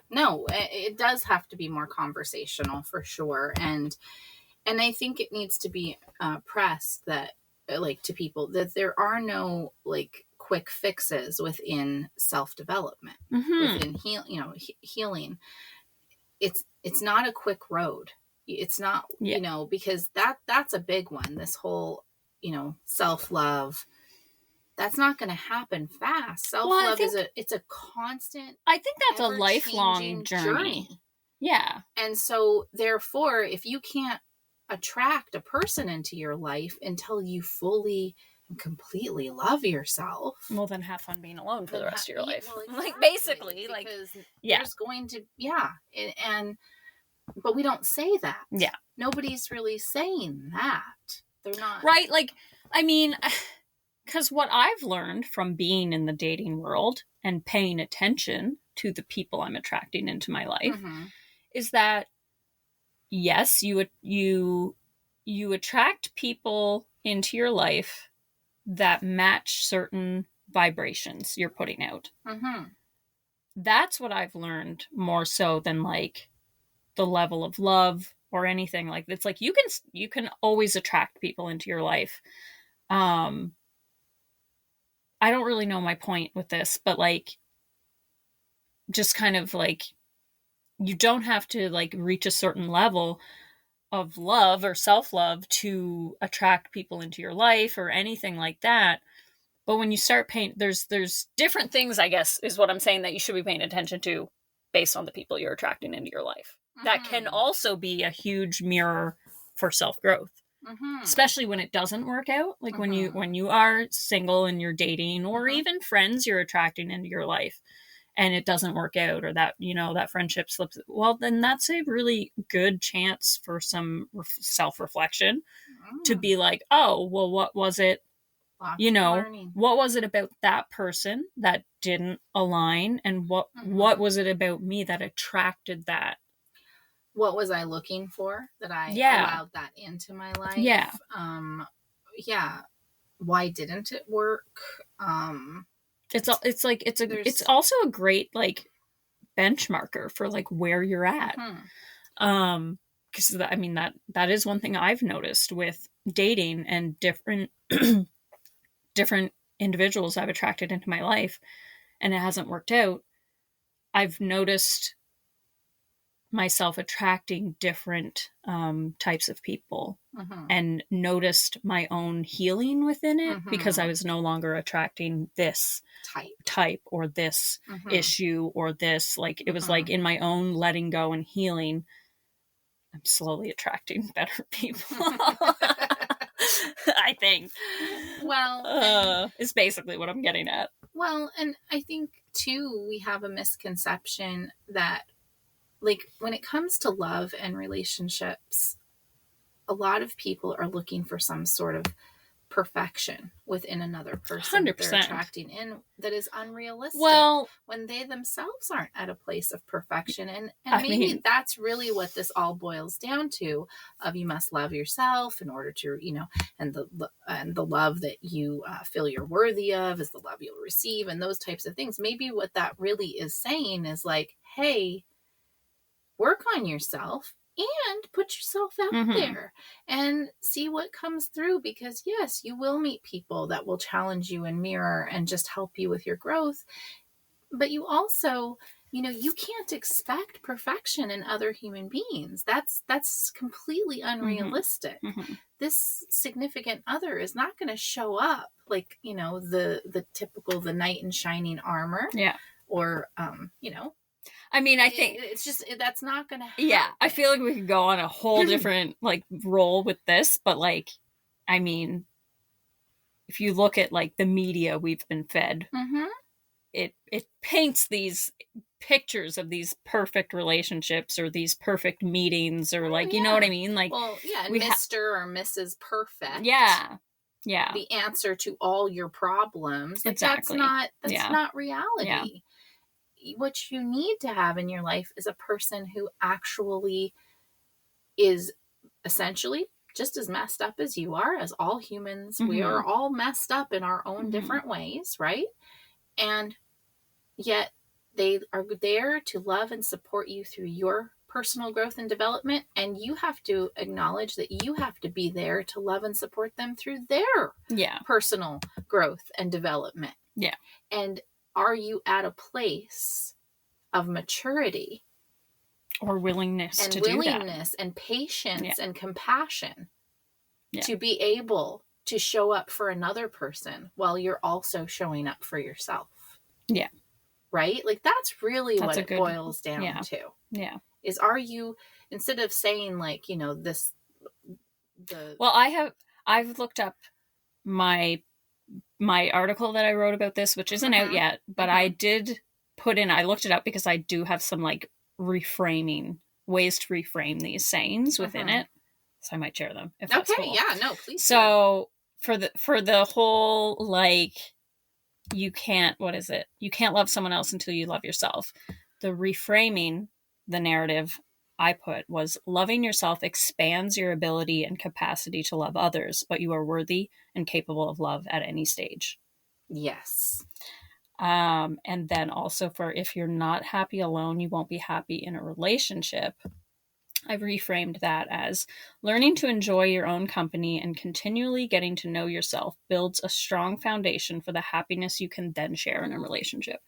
no, it does have to be more conversational for sure. And I think it needs to be pressed that, like, to people, that there are no like quick fixes within self-development, within healing. It's not a quick road. It's not, because that's a big one. This whole, self-love, that's not going to happen fast. Self-love it's a constant, I think that's a lifelong journey. Yeah. And so therefore, if you can't attract a person into your life until you fully and completely love yourself, well, then have fun being alone for the rest of your life. Well, exactly, like, basically, there's going to, but we don't say that. Yeah. Nobody's really saying that. They're not. Right? Like, I mean, because what I've learned from being in the dating world and paying attention to the people I'm attracting into my life is that, yes, you attract people into your life that match certain vibrations you're putting out. That's what I've learned, more so than like the level of love or anything. Like, it's like you can always attract people into your life. I don't really know my point with this, but like, just kind of like, you don't have to like reach a certain level of love or self-love to attract people into your life or anything like that. But when you start paying, there's different things, I guess, is what I'm saying, that you should be paying attention to based on the people you're attracting into your life. That can also be a huge mirror for self-growth. Especially when it doesn't work out, like when you are single and you're dating, or even friends you're attracting into your life and it doesn't work out, or that that friendship slips, well, then that's a really good chance for some self-reflection to be like, oh, well, what was it, what was it about that person that didn't align, and what was it about me that attracted that? What was I looking for that I allowed that into my life? Yeah. Why didn't it work? It's also a great like benchmarker for like where you're at. Because I mean, that is one thing I've noticed with dating and different individuals I've attracted into my life, and it hasn't worked out. I've noticed myself attracting different types of people, and noticed my own healing within it, because I was no longer attracting this type or this issue or this, like, it was like in my own letting go and healing, I'm slowly attracting better people. I think. Well, is basically what I'm getting at. Well, and I think too, we have a misconception that, like, when it comes to love and relationships, a lot of people are looking for some sort of perfection within another person 100%. They're attracting in, that is unrealistic. Well, when they themselves aren't at a place of perfection, and maybe that's really what this all boils down to. Of, you must love yourself in order to, and the love that you feel you're worthy of is the love you'll receive, and those types of things. Maybe what that really is saying is like, hey, work on yourself and put yourself out there and see what comes through, because yes, you will meet people that will challenge you and mirror and just help you with your growth. But you also, you can't expect perfection in other human beings. That's completely unrealistic. This significant other is not going to show up like, the typical, the knight in shining armor. Yeah. Or, I mean, I think it's just, that's not going to happen. Yeah, I feel like we could go on a whole different like role with this, but like, I mean, if you look at like the media we've been fed, it paints these pictures of these perfect relationships or these perfect meetings, or like, you know what I mean? Like, well, yeah, Mr. or Mrs. Perfect. Yeah. Yeah. the answer to all your problems. Like, Exactly. That's Yeah. not reality. Yeah. What you need to have in your life is a person who actually is essentially just as messed up as you are, as all humans. We are all messed up in our own different ways, right? And yet they are there to love and support you through your personal growth and development, and you have to acknowledge that you have to be there to love and support them through their personal growth and development. Yeah. And are you at a place of maturity or willingness and to do that, willingness and patience and compassion to be able to show up for another person while you're also showing up for yourself? Yeah. Right? Like, that's really what it boils down to. Yeah. Is, are you, instead of saying like, you know, this, well, I've looked up my article that I wrote about this, which isn't out yet, but I did put in, I looked it up because I do have some like reframing ways to reframe these sayings within it. So I might share them if that's cool. Yeah, no, please. So for the whole, like, you can't love someone else until you love yourself. The reframing, the narrative I put was, loving yourself expands your ability and capacity to love others, but you are worthy and capable of love at any stage. Yes. And then also, for if you're not happy alone, you won't be happy in a relationship. I've reframed that as, learning to enjoy your own company and continually getting to know yourself builds a strong foundation for the happiness you can then share in a relationship.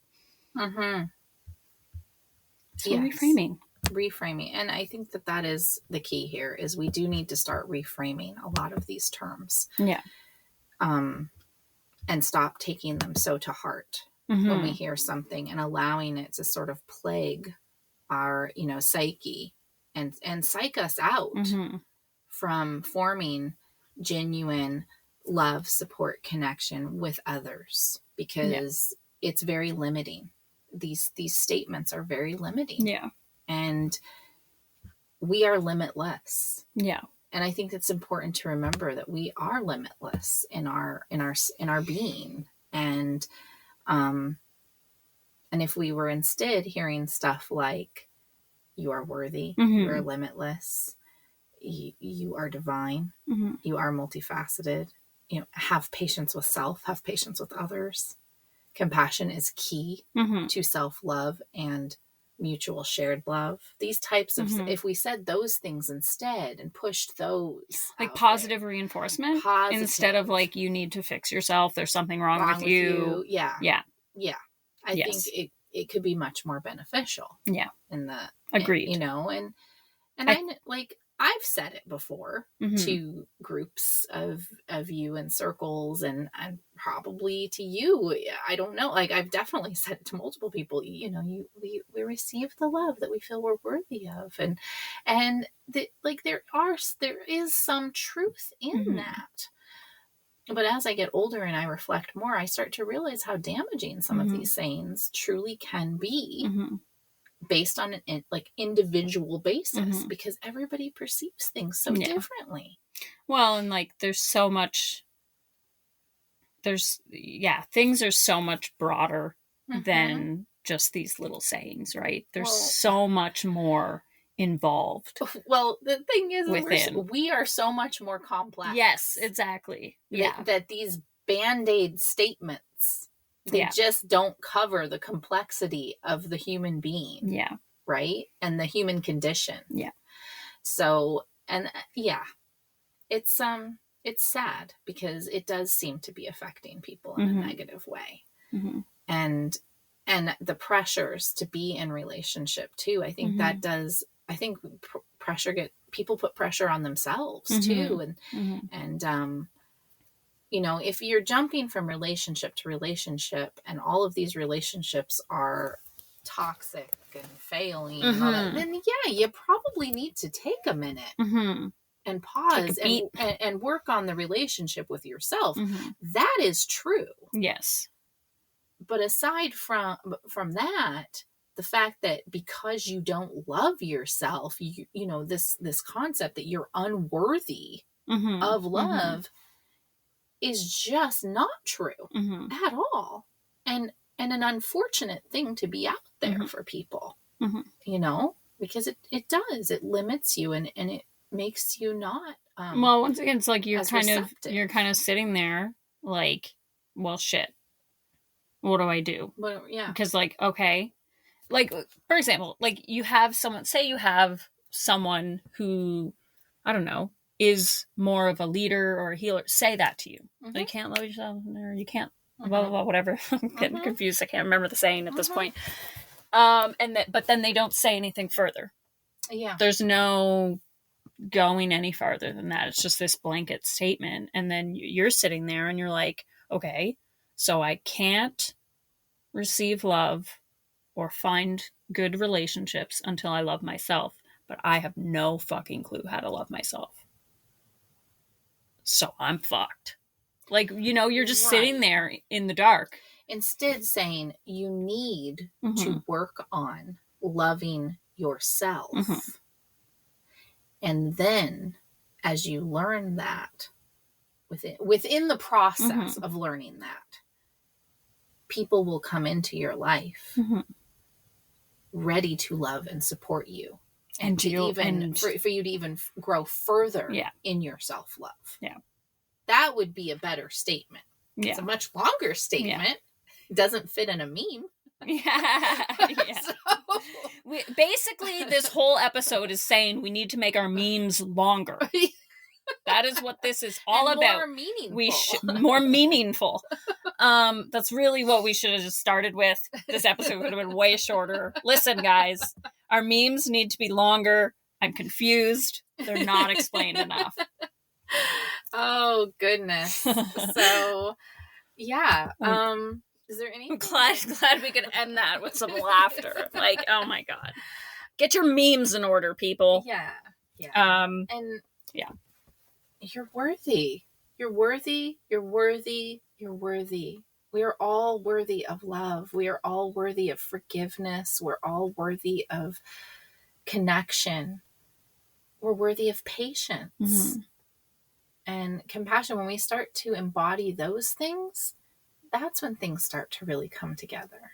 So reframing. And I think that is the key here, is we do need to start reframing a lot of these terms. Yeah. And stop taking them so to heart when we hear something, and allowing it to sort of plague our, you know, psyche and psych us out from forming genuine love, support, connection with others, because it's very limiting. These statements are very limiting. Yeah. And we are limitless. Yeah. And I think it's important to remember that we are limitless in our being. And if we were instead hearing stuff like, you are worthy, you are limitless, you are divine, you are multifaceted, you know, have patience with self, have patience with others. Compassion is key to self-love and mutual shared love. These types of, if we said those things instead and pushed those, like positive reinforcement, instead of like, you need to fix yourself, there's something wrong with you. Yeah. I think it could be much more beneficial. Yeah. In the, agreed. You know, and I've said it before to groups of you in circles, and probably to you. I don't know. Like, I've definitely said it to multiple people. You know, we receive the love that we feel we're worthy of, and like there is some truth in that. But as I get older and I reflect more, I start to realize how damaging some of these sayings truly can be. Based on an individual basis, because everybody perceives things so differently. Well, and like, things are so much broader than just these little sayings, right? There's so much more involved. Well, the thing is, we are so much more complex. Yes, exactly. Yeah. That these Band-Aid statements, they just don't cover the complexity of the human being. Yeah. Right? And the human condition. Yeah. So, and it's sad, because it does seem to be affecting people in a negative way. And the pressures to be in relationship too. I think people put pressure on themselves too. And you know, if you're jumping from relationship to relationship, and all of these relationships are toxic and failing and all that, then you probably need to take a minute and pause and work on the relationship with yourself. That is true. Yes. But aside from that, the fact that because you don't love yourself, you know, this concept that you're unworthy of love, is just not true at all. And an unfortunate thing to be out there for people, you know, because it does. It limits you and it makes you not. Well, once again, it's like you're receptive. kind of sitting there like, well, shit. What do I do? Well, yeah. Because like, okay, like for example, like you have someone who, I don't know, is more of a leader or a healer. Say that to you. You can't love yourself, or you can't. Blah blah blah. Whatever. I'm getting confused. I can't remember the saying at this point. But then they don't say anything further. Yeah. There's no going any farther than that. It's just this blanket statement, and then you're sitting there and you're like, okay, so I can't receive love or find good relationships until I love myself, but I have no fucking clue how to love myself, so I'm fucked. Like, you know, you're just sitting there in the dark. Instead saying you need to work on loving yourself. And then as you learn that, within the process of learning that, people will come into your life ready to love and support you. And for you to even grow further in your self-love. Yeah. That would be a better statement. Yeah. It's a much longer statement. Yeah. It doesn't fit in a meme. Yeah. Basically, this whole episode is saying we need to make our memes longer. That is what this is all about. More meaningful. More meaningful. That's really what we should have just started with. This episode would have been way shorter. Listen, guys, our memes need to be longer. I'm confused. They're not explained enough. Oh, goodness. So, yeah. Is there anything? I'm glad we could end that with some laughter. Like, oh my God. Get your memes in order, people. Yeah. Yeah. And yeah. You're worthy. You're worthy. You're worthy. You're worthy. We are all worthy of love. We are all worthy of forgiveness. We're all worthy of connection. We're worthy of patience and compassion. When we start to embody those things, that's when things start to really come together.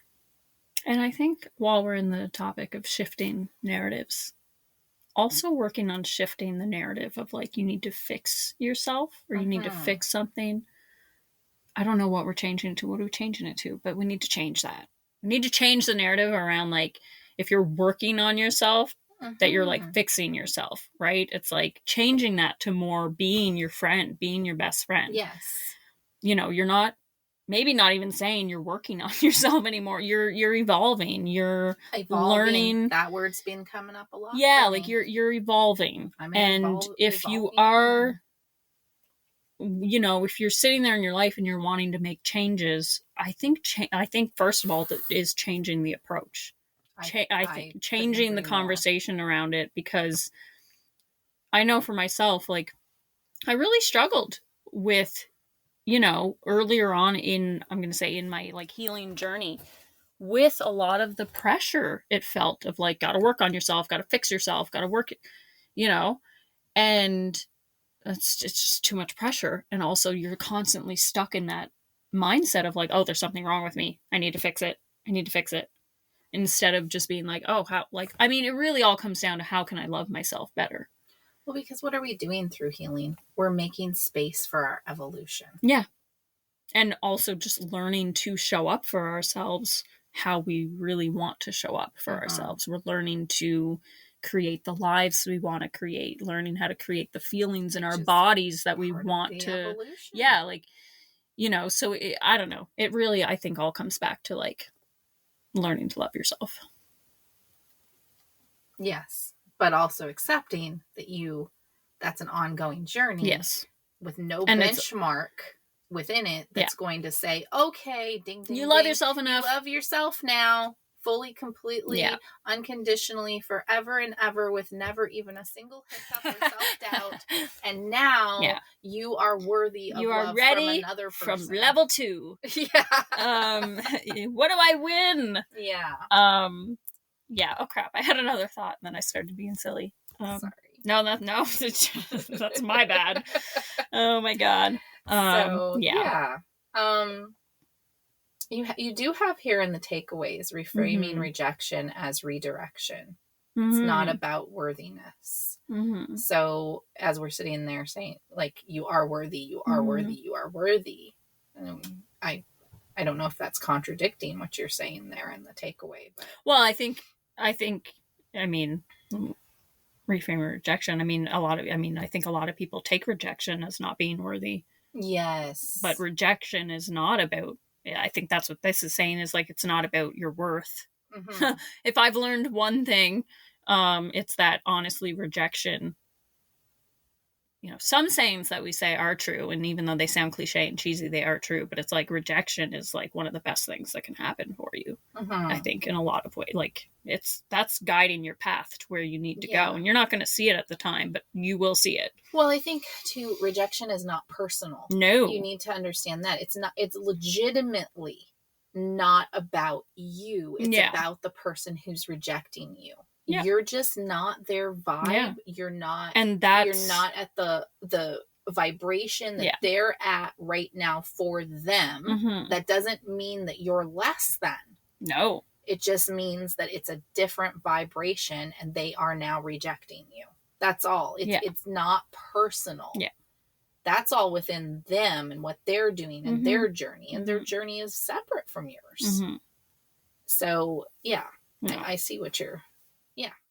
And I think while we're in the topic of shifting narratives, also working on shifting the narrative of like, you need to fix yourself or you need to fix something. I don't know what we're changing it to. What are we changing it to? But we need to change that. We need to change the narrative around like, if you're working on yourself, that you're like fixing yourself, right? It's like changing that to more being your friend, being your best friend. Yes. You know, you're not, maybe not even saying you're working on yourself anymore. You're evolving. You're learning. That word's been coming up a lot. Yeah, like you're evolving. And if you are, you know, if you're sitting there in your life and you're wanting to make changes, I think first of all that is changing the approach. I think changing the conversation around it, because I know for myself, like I really struggled with, you know, earlier on in my like healing journey, with a lot of the pressure it felt of like, got to work on yourself, got to fix yourself, got to work, you know, and it's just too much pressure. And also you're constantly stuck in that mindset of like, oh, there's something wrong with me. I need to fix it. Instead of just being like, oh, how, like, I mean, it really all comes down to how can I love myself better? Well, because what are we doing through healing? We're making space for our evolution. Yeah. And also just learning to show up for ourselves how we really want to show up for ourselves. We're learning to create the lives we want to create, learning how to create the feelings in our bodies that we want to. Evolution. Yeah. Like, you know, so I don't know. It really, I think all comes back to like learning to love yourself. Yes. But also accepting that that's an ongoing journey. Yes. With no benchmark within it that's going to say, okay, ding, ding, you love yourself enough. You love yourself now, fully, completely, unconditionally, forever and ever, with never even a single hiccup or self-doubt. And now you are worthy of love from another person. From level 2. Yeah. What do I win? Yeah. Yeah. Oh crap! I had another thought, and then I started being silly. Sorry. No, that's my bad. Oh my God. Yeah. You do have here in the takeaways reframing rejection as redirection. It's not about worthiness. So as we're sitting there saying, like, you are worthy, you are worthy, you are worthy. I don't know if that's contradicting what you're saying there in the takeaway. But well, I think, I mean, reframe rejection. I think a lot of people take rejection as not being worthy. Yes. But rejection is not about, I think that's what this is saying, is like, it's not about your worth. If I've learned one thing, it's that honestly, rejection, some sayings that we say are true, and even though they sound cliche and cheesy, they are true. But it's like rejection is like one of the best things that can happen for you. I think in a lot of ways, like that's guiding your path to where you need to go, and you're not going to see it at the time, but you will see it. Well, I think too, rejection is not personal. No, you need to understand that it's not. It's legitimately not about you. It's about the person who's rejecting you. Yeah. You're just not their vibe. Yeah. You're not, and you're not at the vibration that they're at right now for them. That doesn't mean that you're less than. No. It just means that it's a different vibration and they are now rejecting you. That's all. It's not personal. Yeah. That's all within them and what they're doing and their journey. And their journey is separate from yours. So, I see what you're...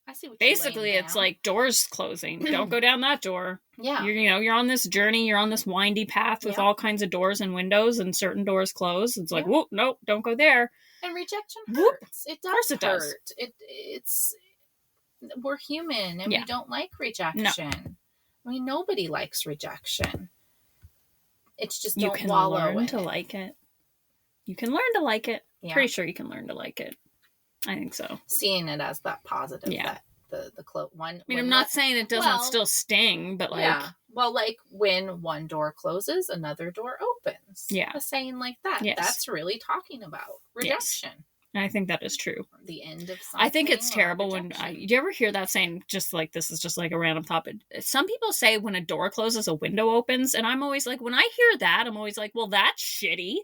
I see what basically it's like doors closing. Don't go down that door. Yeah. You're on this journey, you're on this windy path with all kinds of doors and windows, and certain doors close. It's like, whoop, nope, don't go there. And rejection hurts. It does. Of course it does. It's we're human and we don't like rejection. No. I mean, nobody likes rejection. It's just you can learn to like it. You can learn to like it. Yeah. Pretty sure you can learn to like it. I think so. Seeing it as that positive, that the one. I mean, I'm not saying it doesn't still sting, but like, well, like when one door closes, another door opens. Yeah, a saying like that. Yes. That's really talking about rejection. Yes. I think that is true. The end of something. I think it's terrible when do you ever hear that saying? Just like, this is just like a random thought, but some people say when a door closes, a window opens, and I'm always like, when I hear that, I'm always like, well, that's shitty.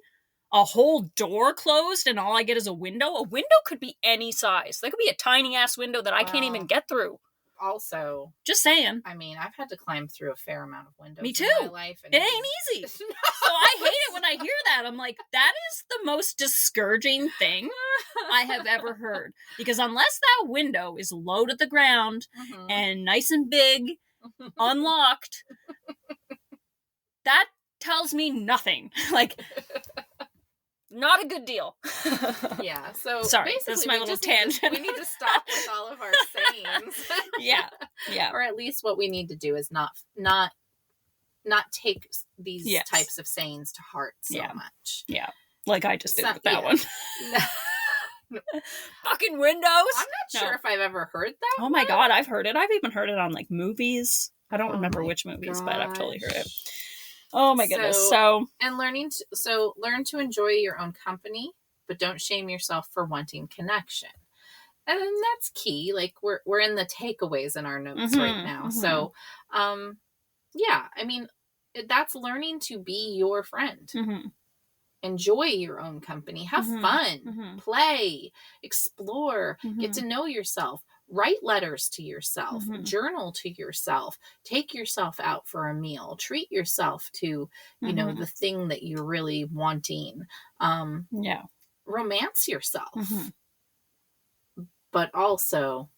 A whole door closed and all I get is a window? A window could be any size. That could be a tiny ass window that I can't even get through. Also, just saying. I mean, I've had to climb through a fair amount of windows. Me too. In my life, and it ain't easy. So I hate it when I hear that. I'm like, that is the most discouraging thing I have ever heard. Because unless that window is low to the ground and nice and big, unlocked, that tells me nothing. Like, not a good deal. Yeah. So sorry, that's my little tangent. We need to stop with all of our sayings. Yeah. Or at least what we need to do is not take these types of sayings to heart so much. Yeah. Like I just did with that one. Fucking windows. I'm not sure if I've ever heard that. Oh my God, I've heard it. I've even heard it on like movies. I don't remember which movies, but I've totally heard it. Oh my goodness. So learn to enjoy your own company, but don't shame yourself for wanting connection. And that's key. Like we're in the takeaways in our notes right now. So, I mean, that's learning to be your friend. Enjoy your own company, have fun, play, explore, get to know yourself. Write letters to yourself, journal to yourself, take yourself out for a meal, treat yourself to, the thing that you're really wanting. Romance yourself. But also,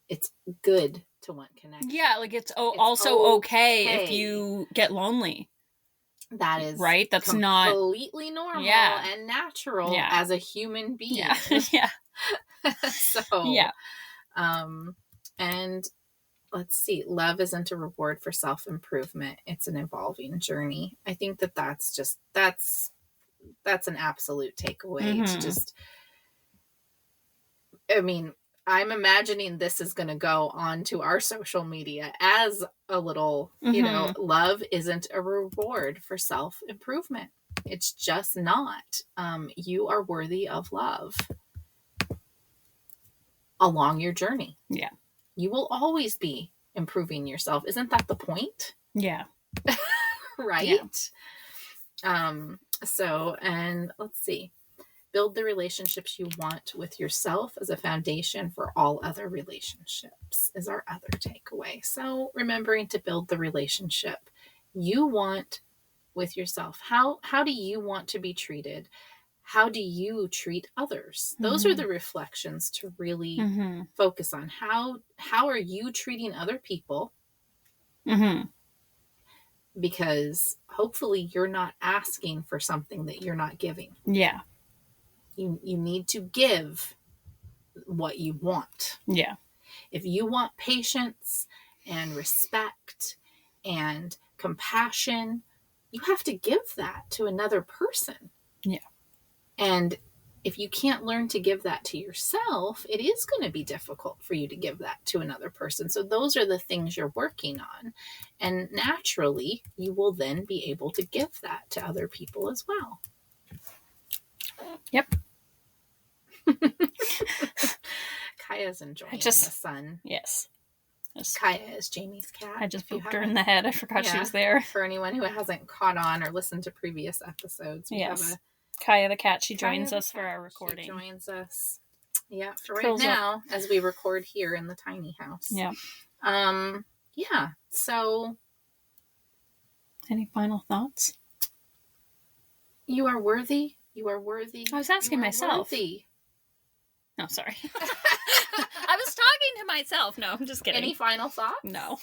it's good to want connection. Yeah, like it's also okay if you get lonely. That is right. That's not completely normal and natural as a human being. Yeah. And let's see, love isn't a reward for self-improvement. It's an evolving journey. I think that's an absolute takeaway. To just, I mean, I'm imagining this is going to go on to our social media as a little, love isn't a reward for self-improvement. It's just not. You are worthy of love along your journey. Yeah. You will always be improving yourself. Isn't that the point? Yeah. right? So, and let's see. Build the relationships you want with yourself as a foundation for all other relationships is our other takeaway. So remembering to build the relationship you want with yourself. How do you want to be treated? How do you treat others? Those are the reflections to really focus on. How are you treating other people? Because hopefully you're not asking for something that you're not giving. Yeah. You need to give what you want. Yeah. If you want patience and respect and compassion, you have to give that to another person. Yeah. And if you can't learn to give that to yourself, it is going to be difficult for you to give that to another person. So those are the things you're working on. And naturally, you will then be able to give that to other people as well. Yep. Kaya's enjoying the sun. Yes. Kaya is Jamie's cat. I just booped her in the head. I forgot she was there. For anyone who hasn't caught on or listened to previous episodes, we have Kaya the cat. She joins us for our recording. She joins us. Yeah, for right now, as we record here in the tiny house. Yeah. Yeah. So, any final thoughts? You are worthy. You are worthy. I was asking myself. Worthy. No, sorry. I was talking to myself. No, I'm just kidding. Any final thoughts? No.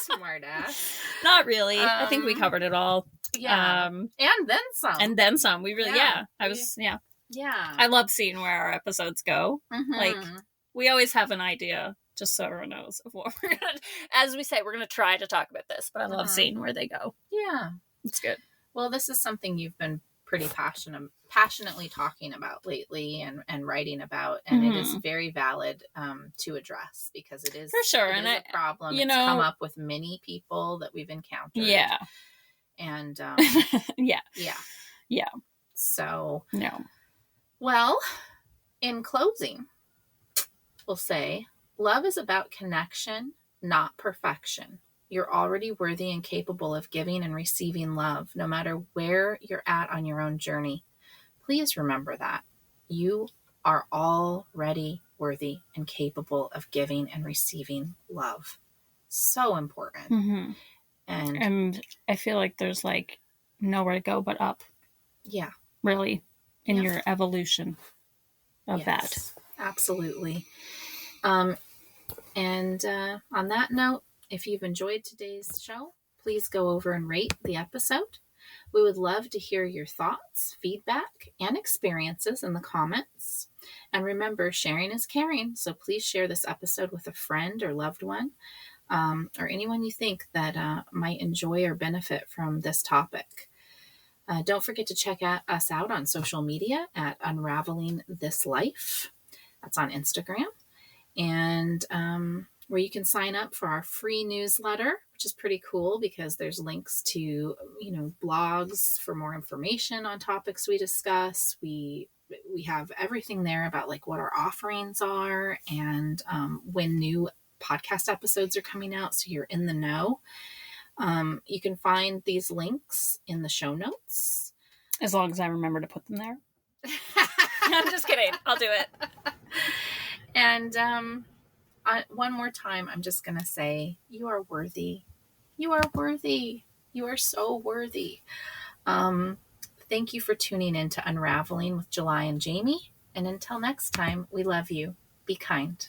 Smart ass. Not really. I think we covered it all. Yeah. And then some. And then some. We really, Yeah. Yeah. I love seeing where our episodes go. Like, we always have an idea, just so everyone knows, of what we're going to, as we say, we're going to try to talk about this, but I love seeing where they go. Yeah. It's good. Well, this is something you've been pretty passionately talking about lately and writing about, and it is very valid to address, because it is for sure, and a problem. It's come up with many people that we've encountered. Yeah. And yeah. So no. Well, in closing, we'll say love is about connection, not perfection. You're already worthy and capable of giving and receiving love, no matter where you're at on your own journey. Please remember that. You are already worthy and capable of giving and receiving love. So important. And I feel like there's like nowhere to go but up. Yeah. Really, in your evolution of that. Absolutely. And on that note, if you've enjoyed today's show, please go over and rate the episode. We would love to hear your thoughts, feedback, and experiences in the comments. And remember, sharing is caring, so please share this episode with a friend or loved one, or anyone you think that might enjoy or benefit from this topic. Don't forget to check us out on social media at Unraveling This Life. That's on Instagram. And where you can sign up for our free newsletter, which is pretty cool because there's links to, blogs for more information on topics we discuss. We have everything there about like what our offerings are and when new podcast episodes are coming out, so you're in the know. You can find these links in the show notes. As long as I remember to put them there. I'm just kidding. I'll do it. And one more time, I'm just going to say, you are worthy. You are worthy. You are so worthy. Thank you for tuning in to Unraveling with July and Jamie. And until next time, we love you. Be kind.